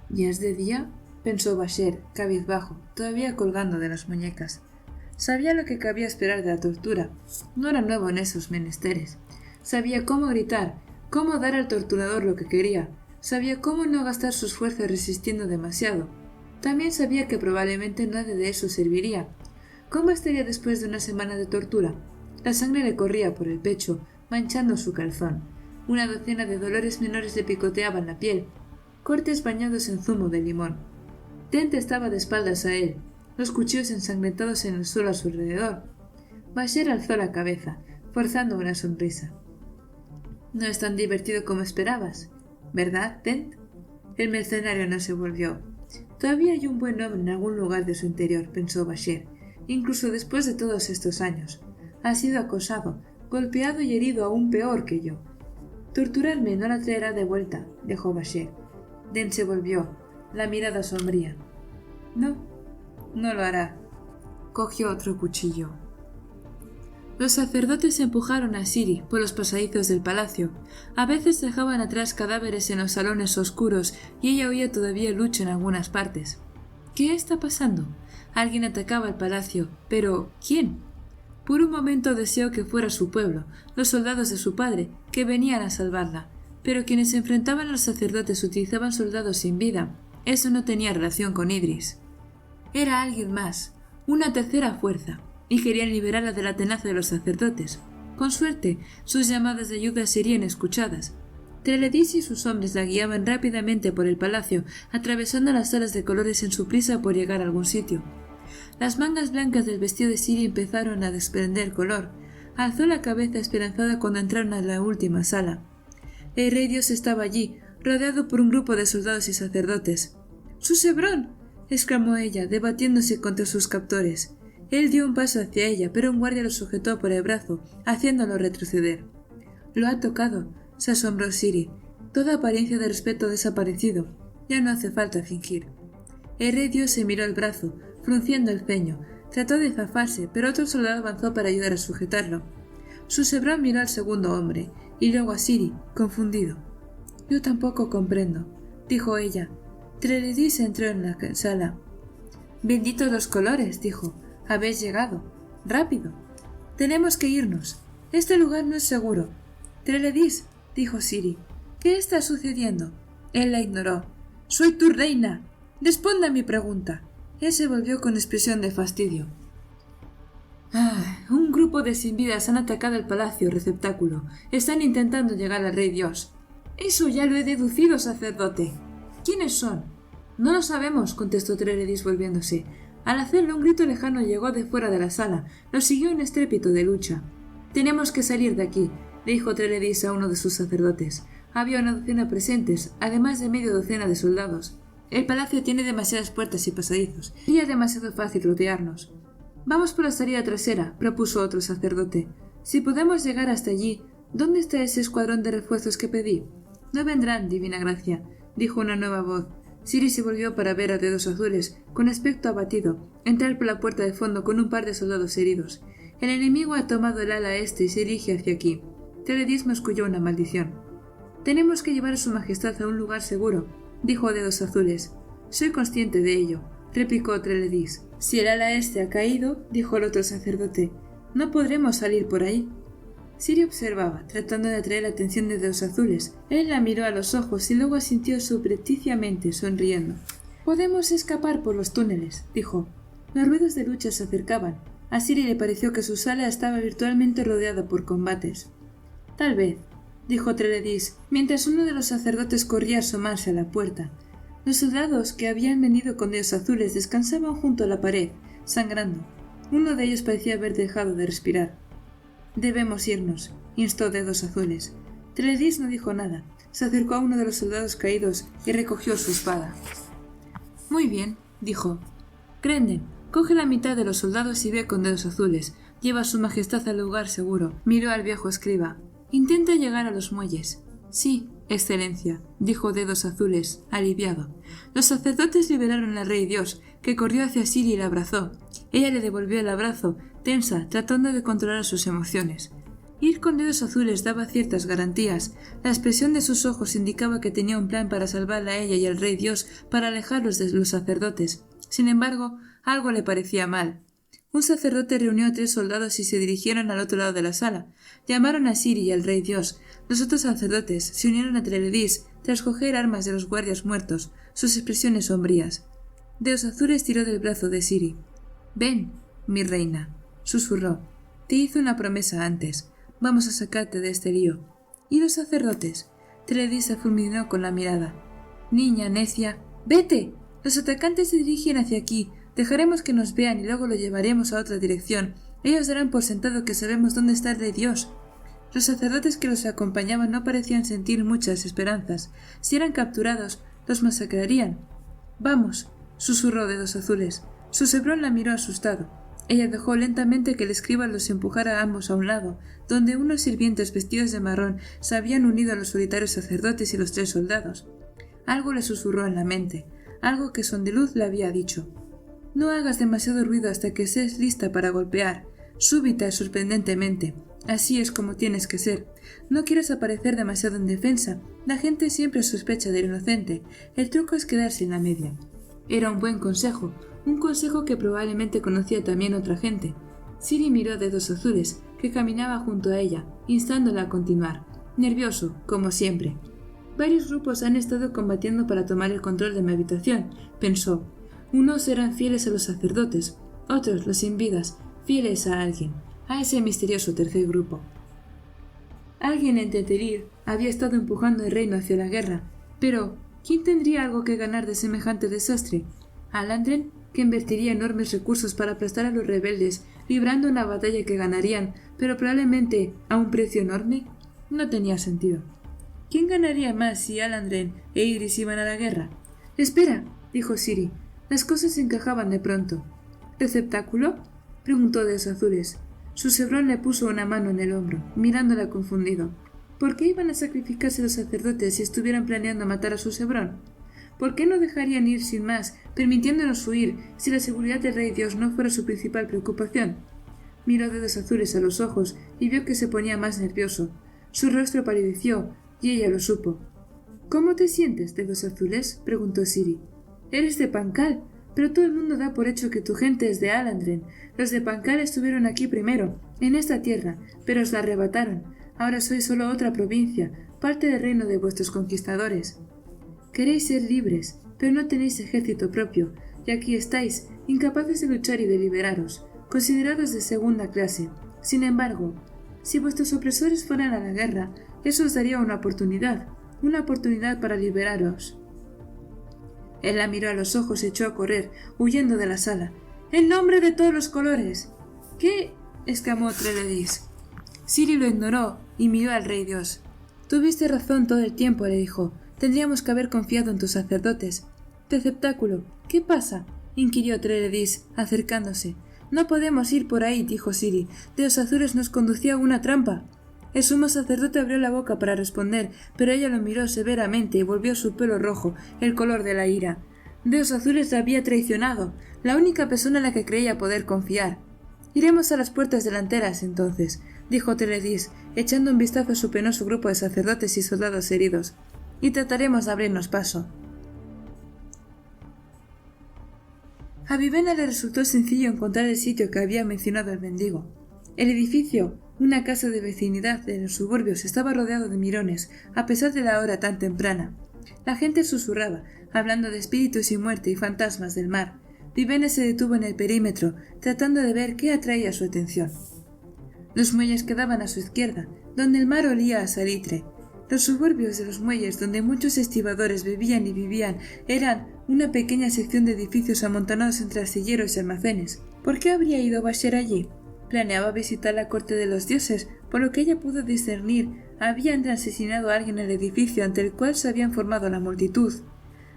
«¿Ya es de día?», pensó Bashir, cabizbajo, todavía colgando de las muñecas. Sabía lo que cabía esperar de la tortura. No era nuevo en esos menesteres. Sabía cómo gritar, cómo dar al torturador lo que quería. Sabía cómo no gastar sus fuerzas resistiendo demasiado. También sabía que probablemente nada de eso serviría. ¿Cómo estaría después de una semana de tortura? La sangre le corría por el pecho, manchando su calzón. Una docena de dolores menores le picoteaban la piel, cortes bañados en zumo de limón. Dent estaba de espaldas a él, los cuchillos ensangrentados en el suelo a su alrededor. Bashir alzó la cabeza, forzando una sonrisa. «No es tan divertido como esperabas, ¿verdad, Dent?». El mercenario no se volvió. «Todavía hay un buen hombre en algún lugar de su interior», pensó Bashir, «incluso después de todos estos años. Ha sido acosado, golpeado y herido aún peor que yo». «Torturarme no la traerá de vuelta», dijo Bashir. Dent se volvió, la mirada sombría. «No, no lo hará». Cogió otro cuchillo. Los sacerdotes empujaron a Ciri por los pasadizos del palacio. A veces dejaban atrás cadáveres en los salones oscuros y ella oía todavía lucha en algunas partes. ¿Qué está pasando? Alguien atacaba el palacio, pero ¿quién? Por un momento deseó que fuera su pueblo, los soldados de su padre, que venían a salvarla, pero quienes se enfrentaban a los sacerdotes utilizaban soldados sin vida. Eso no tenía relación con Idris. Era alguien más, una tercera fuerza, y querían liberarla de la tenaza de los sacerdotes. Con suerte, sus llamadas de ayuda serían escuchadas. Treledis y sus hombres la guiaban rápidamente por el palacio, atravesando las salas de colores en su prisa por llegar a algún sitio. Las mangas blancas del vestido de Ciri empezaron a desprender color. Alzó la cabeza esperanzada cuando entraron a la última sala. El rey Dios estaba allí, rodeado por un grupo de soldados y sacerdotes. «¡Susebron!», exclamó ella, debatiéndose contra sus captores. Él dio un paso hacia ella, pero un guardia lo sujetó por el brazo, haciéndolo retroceder. «Lo ha tocado», se asombró Ciri. Toda apariencia de respeto ha desaparecido. Ya no hace falta fingir. El rey Dios se miró el brazo, frunciendo el ceño. Trató de zafarse, pero otro soldado avanzó para ayudar a sujetarlo. Susebron miró al segundo hombre, y luego a Ciri, confundido. «Yo tampoco comprendo», dijo ella. Treledis entró en la sala. «Benditos los colores», dijo. «Habéis llegado. Rápido. Tenemos que irnos. Este lugar no es seguro». «Treledis», dijo Ciri. «¿Qué está sucediendo?». Él la ignoró. «Soy tu reina. Responda a mi pregunta. Él se volvió con expresión de fastidio. Un grupo de sin vidas han atacado el palacio receptáculo. Están intentando llegar al Rey Dios. Eso ya lo he deducido, sacerdote. ¿Quiénes son? No lo sabemos, contestó Treleris volviéndose. Al hacerlo, un grito lejano llegó de fuera de la sala. Lo siguió un estrépito de lucha. Tenemos que salir de aquí, le dijo Treleris a uno de sus sacerdotes. Había una docena presentes, además de media docena de soldados. El palacio tiene demasiadas puertas y pasadizos. Sería demasiado fácil rodearnos. Vamos por la salida trasera, propuso otro sacerdote. Si podemos llegar hasta allí, ¿dónde está ese escuadrón de refuerzos que pedí? No vendrán, divina gracia, dijo una nueva voz. Ciri se volvió para ver a Dedos Azules, con aspecto abatido, entrar por la puerta de fondo con un par de soldados heridos. El enemigo ha tomado el ala este y se dirige hacia aquí. Treleris masculló una maldición. Tenemos que llevar a su majestad a un lugar seguro, dijo Dedos Azules. Soy consciente de ello, replicó Treleris. Si el ala este ha caído, dijo el otro sacerdote, no podremos salir por ahí. Ciri observaba, tratando de atraer la atención de Dedos Azules. Él la miró a los ojos y luego asintió subrepticiamente, sonriendo. Podemos escapar por los túneles, dijo. Los ruidos de lucha se acercaban. A Ciri le pareció que su sala estaba virtualmente rodeada por combates. Tal vez, dijo Treleris, mientras uno de los sacerdotes corría a asomarse a la puerta. Los soldados que habían venido con Dedos Azules descansaban junto a la pared, sangrando. Uno de ellos parecía haber dejado de respirar. Debemos irnos, instó Dedos Azules. Treleris no dijo nada. Se acercó a uno de los soldados caídos y recogió su espada. Muy bien, dijo. Grendel, coge la mitad de los soldados y ve con Dedos Azules. Lleva a su majestad al lugar seguro. Miró al viejo escriba. Intenta llegar a los muelles. Sí, excelencia, dijo Dedos Azules, aliviado. Los sacerdotes liberaron al Rey Dios, que corrió hacia Ciri y la abrazó. Ella le devolvió el abrazo, tensa, tratando de controlar sus emociones. Ir con Dedos Azules daba ciertas garantías. La expresión de sus ojos indicaba que tenía un plan para salvarla a ella y al Rey Dios, para alejarlos de los sacerdotes. Sin embargo, algo le parecía mal. Un sacerdote reunió a 3 soldados y se dirigieron al otro lado de la sala. Llamaron a Ciri y al Rey Dios. Los otros sacerdotes se unieron a Treleris tras coger armas de los guardias muertos, sus expresiones sombrías. Dedos Azules tiró del brazo de Ciri. «Ven, mi reina», susurró. «Te hice una promesa antes. Vamos a sacarte de este lío». «¿Y los sacerdotes?». Treleris se fulminó con la mirada. «Niña necia, vete. Los atacantes se dirigen hacia aquí. Dejaremos que nos vean y luego lo llevaremos a otra dirección. Ellos darán por sentado que sabemos dónde está el Rey Dios». Los sacerdotes que los acompañaban no parecían sentir muchas esperanzas. Si eran capturados, los masacrarían. «Vamos», susurró Dedos Azules. Su Sebrón la miró asustado. Ella dejó lentamente que el escriba los empujara a ambos a un lado, donde unos sirvientes vestidos de marrón se habían unido a los solitarios sacerdotes y los 3 soldados. Algo le susurró en la mente, algo que Sondeluz le había dicho. «No hagas demasiado ruido hasta que estés lista para golpear, súbita y sorprendentemente. Así es como tienes que ser. No quieres aparecer demasiado en defensa. La gente siempre sospecha del inocente. El truco es quedarse en la media». Era un buen consejo, un consejo que probablemente conocía también otra gente. Ciri miró a Dedos Azules, que caminaba junto a ella, instándola a continuar, nervioso, como siempre. Varios grupos han estado combatiendo para tomar el control de mi habitación, pensó. Unos eran fieles a los sacerdotes, otros, los sin vidas, fieles a alguien, a ese misterioso tercer grupo. Alguien en Teterir había estado empujando el reino hacia la guerra, pero ¿quién tendría algo que ganar de semejante desastre? ¿Alandren, que invertiría enormes recursos para aplastar a los rebeldes, librando una batalla que ganarían, pero probablemente a un precio enorme? No tenía sentido. ¿Quién ganaría más si Alandren e Ygritte iban a la guerra? «Espera», dijo Ciri. Las cosas se encajaban de pronto. «¿Receptáculo?», preguntó Dedos Azules. Su Sebrón le puso una mano en el hombro, mirándola confundido. ¿Por qué iban a sacrificarse los sacerdotes si estuvieran planeando matar a su Sebrón? ¿Por qué no dejarían ir sin más, permitiéndonos huir, si la seguridad del Rey Dios no fuera su principal preocupación? Miró Dedos Azules a los ojos y vio que se ponía más nervioso. Su rostro palideció, y ella lo supo. «¿Cómo te sientes, Dedos Azules?», preguntó Ciri. «Eres de Pancal, pero todo el mundo da por hecho que tu gente es de Alandren. Los de Pancal estuvieron aquí primero, en esta tierra, pero os la arrebataron. Ahora sois solo otra provincia, parte del reino de vuestros conquistadores. Queréis ser libres, pero no tenéis ejército propio, y aquí estáis, incapaces de luchar y de liberaros, considerados de segunda clase. Sin embargo, si vuestros opresores fueran a la guerra, eso os daría una oportunidad para liberaros. Él la miró a los ojos y echó a correr, huyendo de la sala. ¡En nombre de todos los colores! ¿Qué? —exclamó Treleadis. Ciri lo ignoró y miró al rey Dios. Tuviste razón todo el tiempo, le dijo. Tendríamos que haber confiado en tus sacerdotes. Receptáculo, ¿qué pasa? —inquirió Treleadis, acercándose. No podemos ir por ahí, dijo Ciri. Deos Azules nos conducía a una trampa. El sumo sacerdote abrió la boca para responder, pero ella lo miró severamente y volvió su pelo rojo, el color de la ira. Deos Azules la había traicionado, la única persona en la que creía poder confiar. Iremos a las puertas delanteras, entonces, dijo Treleadis, echando un vistazo a su penoso grupo de sacerdotes y soldados heridos, y trataremos de abrirnos paso. A Vivena le resultó sencillo encontrar el sitio que había mencionado el mendigo. El edificio, una casa de vecindad de los suburbios, estaba rodeado de mirones, a pesar de la hora tan temprana. La gente susurraba, hablando de espíritus y muerte y fantasmas del mar. Vivena se detuvo en el perímetro, tratando de ver qué atraía su atención. Los muelles quedaban a su izquierda, donde el mar olía a salitre. Los suburbios de los muelles, donde muchos estibadores bebían y vivían, eran una pequeña sección de edificios amontonados entre astilleros y almacenes. ¿Por qué habría ido Basher allí? Planeaba visitar la corte de los dioses, por lo que ella pudo discernir, habían asesinado a alguien en el edificio ante el cual se habían formado la multitud.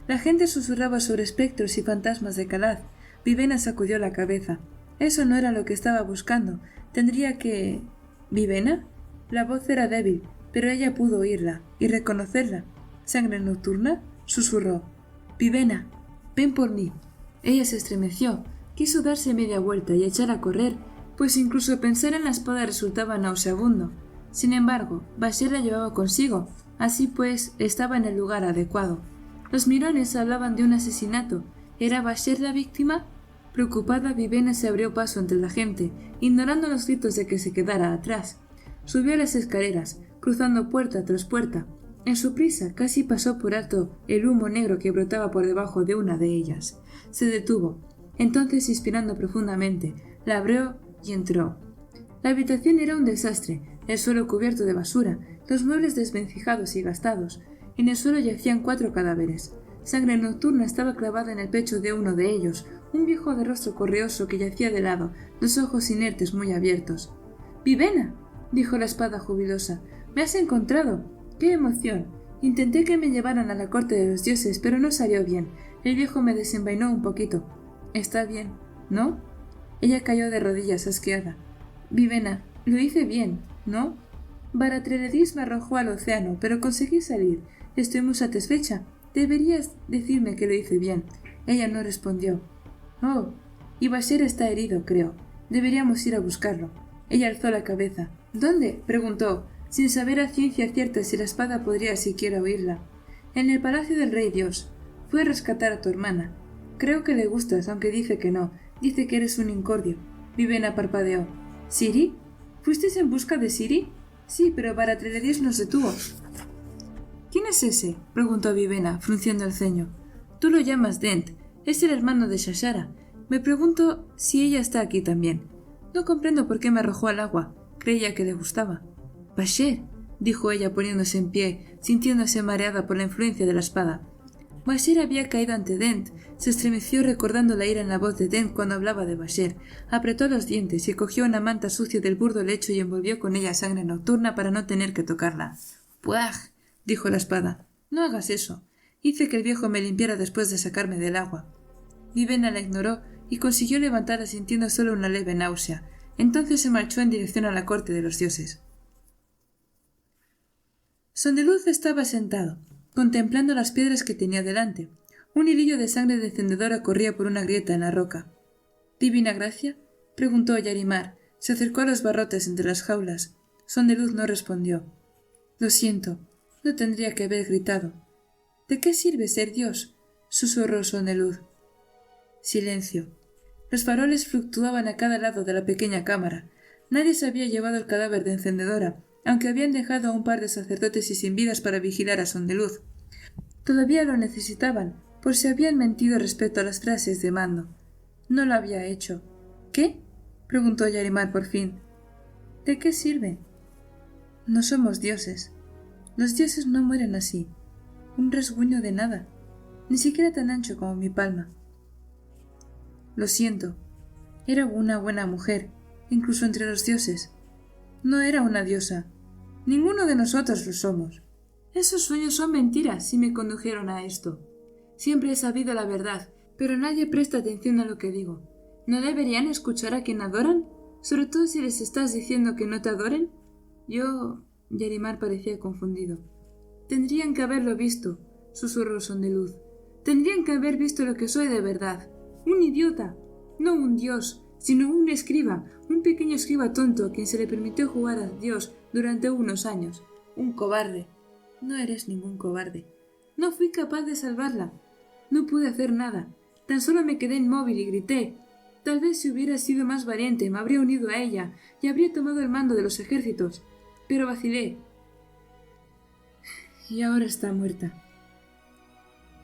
La gente susurraba sobre espectros y fantasmas de Calaz. Vivena sacudió la cabeza. Eso no era lo que estaba buscando. Tendría que... ¿Vivena? La voz era débil, pero ella pudo oírla y reconocerla. ¿Sangre nocturna? Susurró. Vivena, ven por mí. Ella se estremeció, quiso darse media vuelta y echar a correr, pues incluso pensar en la espada resultaba nauseabundo. Sin embargo, Basher la llevaba consigo, así pues estaba en el lugar adecuado. Los mirones hablaban de un asesinato. ¿Era Basher la víctima? Preocupada, Vivena se abrió paso entre la gente, ignorando los gritos de que se quedara atrás. Subió las escaleras, cruzando puerta tras puerta. En su prisa casi pasó por alto el humo negro que brotaba por debajo de una de ellas. Se detuvo. Entonces, inspirando profundamente, la abrió y entró. La habitación era un desastre, el suelo cubierto de basura, los muebles desvencijados y gastados. En el suelo yacían 4 cadáveres. Sangre nocturna estaba clavada en el pecho de uno de ellos, un viejo de rostro correoso que yacía de lado, los ojos inertes muy abiertos. —¡Vivena! —dijo la espada jubilosa—. —¡Me has encontrado! ¡Qué emoción! Intenté que me llevaran a la corte de los dioses, pero no salió bien. El viejo me desenvainó un poquito. —Está bien, ¿no? Ella cayó de rodillas asqueada. —Vivena, lo hice bien, ¿no? Baratreleadis me arrojó al océano, pero conseguí salir. Estoy muy satisfecha. Deberías decirme que lo hice bien. Ella no respondió. —Oh, y Basher está herido, creo. Deberíamos ir a buscarlo. Ella alzó la cabeza. —¿Dónde? —preguntó, sin saber a ciencia cierta si la espada podría siquiera oírla. —En el palacio del rey Dios. Fui a rescatar a tu hermana. Creo que le gustas, aunque dice que no. Dice que eres un incordio. Vivena parpadeó. —¿Ciri? ¿Fuisteis en busca de Ciri? Sí, pero Baratreleadis nos detuvo. —¿Quién es ese? —preguntó Vivena, frunciendo el ceño. Tú lo llamas Dent. Es el hermano de Shashara. Me pregunto si ella está aquí también. No comprendo por qué me arrojó al agua. Creía que le gustaba. —Basher —dijo ella poniéndose en pie, sintiéndose mareada por la influencia de la espada. Basher había caído ante Dent. Se estremeció recordando la ira en la voz de Dent cuando hablaba de Basher. Apretó los dientes y cogió una manta sucia del burdo lecho y envolvió con ella sangre nocturna para no tener que tocarla. —¡Puaj! —dijo la espada. —No hagas eso. Hice que el viejo me limpiara después de sacarme del agua. Vivena la ignoró y consiguió levantarla sintiendo solo una leve náusea. Entonces se marchó en dirección a la corte de los dioses. Sondeluz estaba sentado, contemplando las piedras que tenía delante. Un hilillo de sangre descendedora corría por una grieta en la roca. —¿Divina gracia? —preguntó Yarimar. Se acercó a los barrotes entre las jaulas. Sondeluz no respondió. —Lo siento. No tendría que haber gritado. —¿De qué sirve ser Dios? —susurró Sondeluz. Silencio. Los faroles fluctuaban a cada lado de la pequeña cámara. Nadie se había llevado el cadáver de Encendedora, aunque habían dejado a un par de sacerdotes y sin vidas para vigilar a Sondeluz. Todavía lo necesitaban, por si habían mentido respecto a las frases de mando. No lo había hecho. ¿Qué? Preguntó Yarimar por fin. ¿De qué sirve? No somos dioses. Los dioses no mueren así. Un rasguño de nada, ni siquiera tan ancho como mi palma. Lo siento. Era una buena mujer, incluso entre los dioses. No era una diosa. Ninguno de nosotros lo somos. Esos sueños son mentiras si me condujeron a esto. Siempre he sabido la verdad, pero nadie presta atención a lo que digo. ¿No deberían escuchar a quien adoran? Sobre todo si les estás diciendo que no te adoren. Yarimar parecía confundido. Tendrían que haberlo visto, susurró Sondeluz. Tendrían que haber visto lo que soy de verdad. Un idiota. No un dios, sino un escriba, un pequeño escriba tonto a quien se le permitió jugar a Dios durante unos años. Un cobarde. No eres ningún cobarde. No fui capaz de salvarla. No pude hacer nada. Tan solo me quedé inmóvil y grité. Tal vez si hubiera sido más valiente me habría unido a ella y habría tomado el mando de los ejércitos. Pero vacilé. Y ahora está muerta.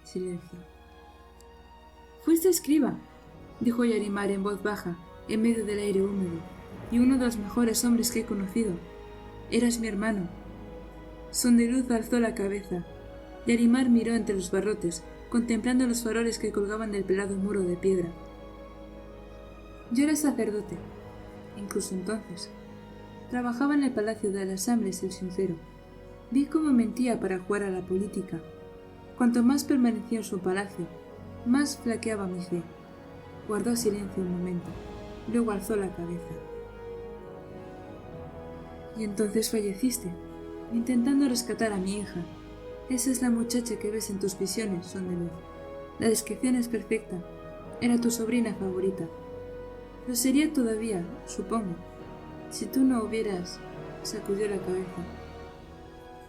Silencio. Fuiste escriba, dijo Yarimar en voz baja, en medio del aire húmedo, y uno de los mejores hombres que he conocido. Eras mi hermano. Sondeluz alzó la cabeza. Yarimar miró entre los barrotes, contemplando los faroles que colgaban del pelado muro de piedra. Yo era sacerdote, incluso entonces. Trabajaba en el palacio de las Asambles el Sincero. Vi cómo mentía para jugar a la política. Cuanto más permanecía en su palacio, más flaqueaba mi fe. Guardó silencio un momento, luego alzó la cabeza. Y entonces falleciste, intentando rescatar a mi hija. Esa es la muchacha que ves en tus visiones, Sondeluz. La descripción es perfecta. Era tu sobrina favorita. Lo sería todavía, supongo, si tú no hubieras... Sacudió la cabeza.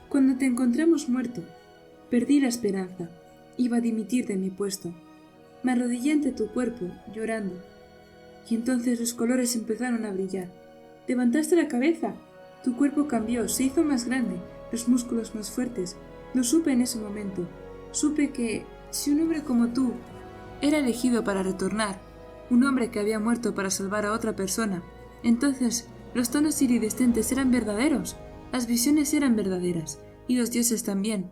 Cuando te encontramos muerto, perdí la esperanza. Iba a dimitir de mi puesto. Me arrodillé ante tu cuerpo, llorando. Y entonces los colores empezaron a brillar. Levantaste la cabeza. Tu cuerpo cambió, se hizo más grande, los músculos más fuertes. Lo supe en ese momento. Supe que, si un hombre como tú era elegido para retornar, un hombre que había muerto para salvar a otra persona, entonces los tonos iridescentes eran verdaderos, las visiones eran verdaderas, y los dioses también.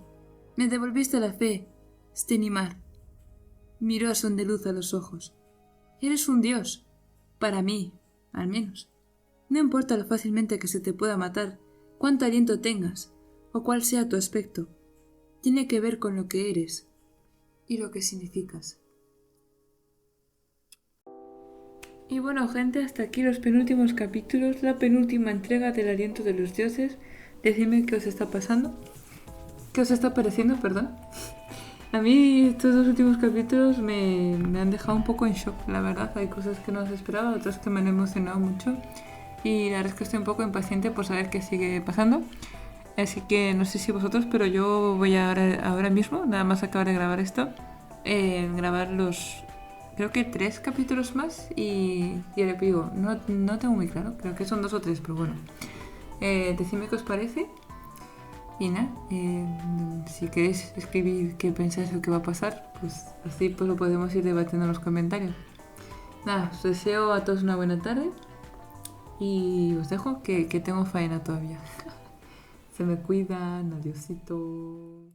Me devolviste la fe, Stenimar. Miró a Sondeluz a los ojos. Eres un dios, para mí, al menos. No importa lo fácilmente que se te pueda matar, cuánto aliento tengas, o cuál sea tu aspecto. Tiene que ver con lo que eres y lo que significas. Y bueno, gente, hasta aquí los penúltimos capítulos, la penúltima entrega del Aliento de los Dioses. Decidme qué os está pasando. ¿Qué os está pareciendo, perdón? A mí estos dos últimos capítulos me han dejado un poco en shock, la verdad. Hay cosas que no os esperaba, otras que me han emocionado mucho. Y la verdad es que estoy un poco impaciente por saber qué sigue pasando. Así que no sé si vosotros, pero yo voy ahora mismo, nada más acabar de grabar esto, grabar los... creo que 3 capítulos más y ya le digo, no tengo muy claro, creo que son 2 o 3, pero bueno. Decidme qué os parece. Y nada, si queréis escribir qué pensáis o qué va a pasar, pues así pues lo podemos ir debatiendo en los comentarios. Nada, os deseo a todos una buena tarde y os dejo que tengo faena todavía. Se me cuidan, adiosito.